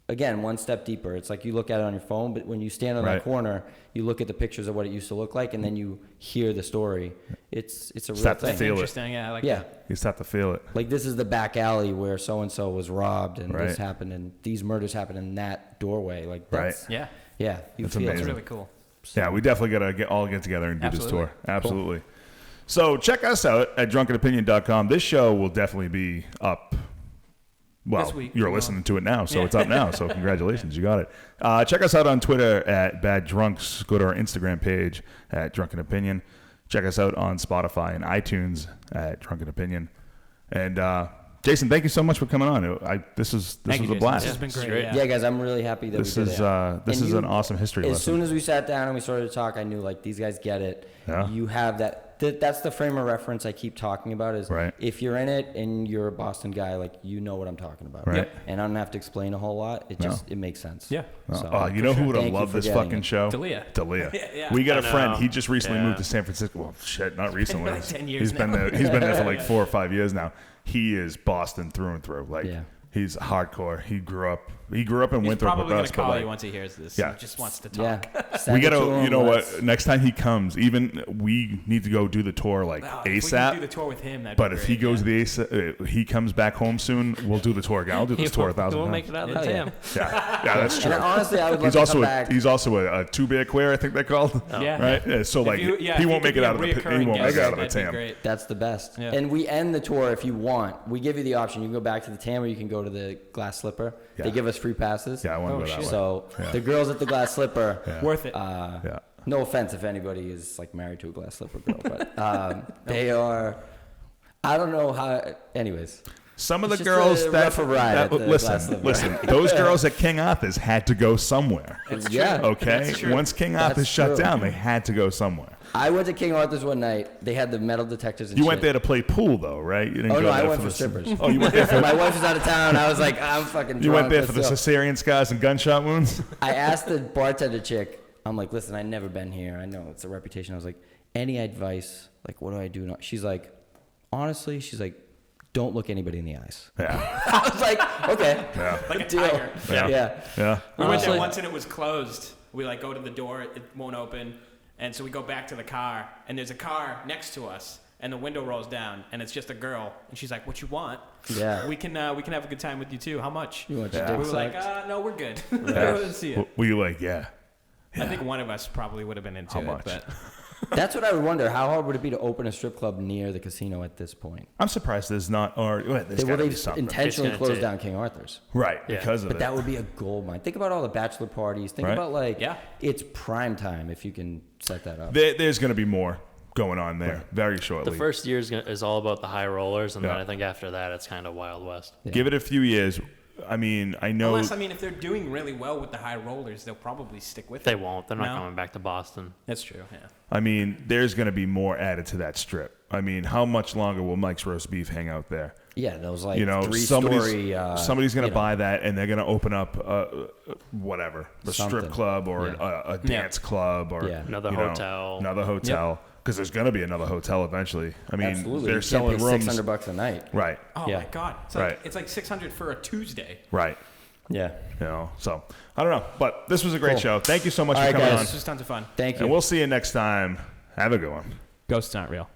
again, one step deeper. It's like you look at it on your phone, but when you stand on that corner, you look at the pictures of what it used to look like, and then you hear the story. It's a real Start to thing. feel it. Interesting. Yeah, I like Yeah. that. You start to feel it. Like this is the back alley where so and so was robbed, and Right. this happened, and these murders happened in that doorway. Like that's, Yeah. yeah, you That's feel amazing. It's it. really cool. Yeah, we definitely got to get together and do this Absolutely. tour. Absolutely. So check us out at drunkenopinion.com. This show will definitely be up. Well, This week. you're listening to it now, so it's up now. So congratulations, you got it. Check us out on Twitter at Bad Drunks. Go to our Instagram page at Drunken Opinion. Check us out on Spotify and iTunes at Drunken Opinion. And Jason, thank you so much for coming on. This was a Jason. blast. This has been great. great. Yeah. Yeah, guys, I'm really happy that This we did is that. this And is you- an awesome history As lesson. soon as we sat down and we started to talk, I knew like these guys get it. Yeah. You have that. That's the frame of reference I keep talking about. Is Right. if you're in it and you're a Boston guy, like you know what I'm talking about. Right. Yep. And I don't have to explain a whole lot. It just it makes sense. Yeah. So, You know who would have Thank you loved for this getting fucking it. show? Dalia. Dalia. Yeah. We got a I friend. know. He just recently Yeah. moved to San Francisco. Well, shit, not recently. like 10 years He's been now. there. He's been there for like 4 or 5 years now. He is Boston through and through. Like Yeah. he's hardcore. He grew up in Winthrop He's probably with going us, to but call like, you once he hears this. Yeah. He just wants to Yeah. talk. Send we it to gotta. him, You know let's- what? Next time he comes, we need to go do the tour like If we can do ASAP. the tour with him, that'd But be if great, he goes yeah. he comes back home soon, we'll do the tour again. I'll do this tour 1,000 We'll times. make it out of the Hell yeah. jam. Yeah, that's true. And honestly, I would love He's to also come back. he's also a 2-beer queer, I think they're called. Yeah. Right. Yeah, so like he won't make it out of the he won't make it out of the TAM. TAM. That's the best. Yeah. And we end the tour if you want. We give you the option. You can go back to the TAM or you can go to the Glass Slipper. Yeah. They give us free passes. Yeah, I want to Oh, go that shit. way. So Yeah. the girls at the Glass Slipper. Worth it. Yeah. No offense if anybody is like married to a Glass Slipper girl, but they are. I don't know how. Anyways, Some of the It's just girls a that, rougher ride at the Glass Slipper. listen, those girls at King Arthur's had to go somewhere. yeah. Okay, That's true. once King That's Arthur's shut true. down, they had to go somewhere. I went to King Arthur's one night. They had the metal detectors. And You shit. went there to play pool, though, right? You didn't Oh go no, there I went for the- strippers. Oh, you went there for My wife was out of town. I was like, I'm fucking. you went drunk, there for the let's go. cesarean scars and gunshot wounds. I asked the bartender chick, I'm like, listen, I've never been here. I know it's a reputation. I was like, any advice? Like, what do I do now? She's like, honestly, she's like, don't look anybody in the eyes. Yeah, I was like, okay. yeah, Like a good deal. tiger. Yeah. Yeah. yeah. We went there Honestly- once and it was closed. We like go to the door, it won't open, and so we go back to the car, and there's a car next to us, and the window rolls down, and it's just a girl, and she's like, "What you want? Yeah. We can have a good time with you too. How much?" You want your Yeah. dick We were like, sucked? "No, we're good. Yeah. Let's see it." Were you like, yeah? I think one of us probably would have been into How it, much? but That's what I would wonder. How hard would it be to open a strip club near the casino at this point? I'm surprised there's not, or well, there's They got to would be something. intentionally It's close gonna down King Arthur's. Right, Yeah. because of But it. that would be a gold mine. Think about all the bachelor parties. Think Right. about like, Yeah. it's prime time if you can set that up. There's going to be more going on there very shortly. The first year is all about the high rollers, and Yeah. then I think after that it's kind of Wild West. Give it a few years. I mean, I know. unless if they're doing really well with the high rollers, they'll probably stick with They it. won't. They're not No? coming back to Boston. That's true. Yeah. I mean, there's going to be more added to that strip. I mean, how much longer will Mike's Roast Beef hang out there? Yeah, those like You know, three-story. somebody's going you to know, buy that, and they're going to open up whatever, a strip Something. club or Yeah. a dance club or Yeah. Another you know, hotel. another hotel. Because there's going to be another hotel eventually. I mean, Absolutely. they're You selling can't pay rooms. $600 a night. Right, Oh Yeah. my God! Right. It's like $600 for a Tuesday. right. Yeah. You know, so I don't know, but this was a great Cool. show. Thank you so much All for right, coming guys. on, This was tons of fun. Thank you. and we'll see you next time. Have a good one. Ghosts aren't real.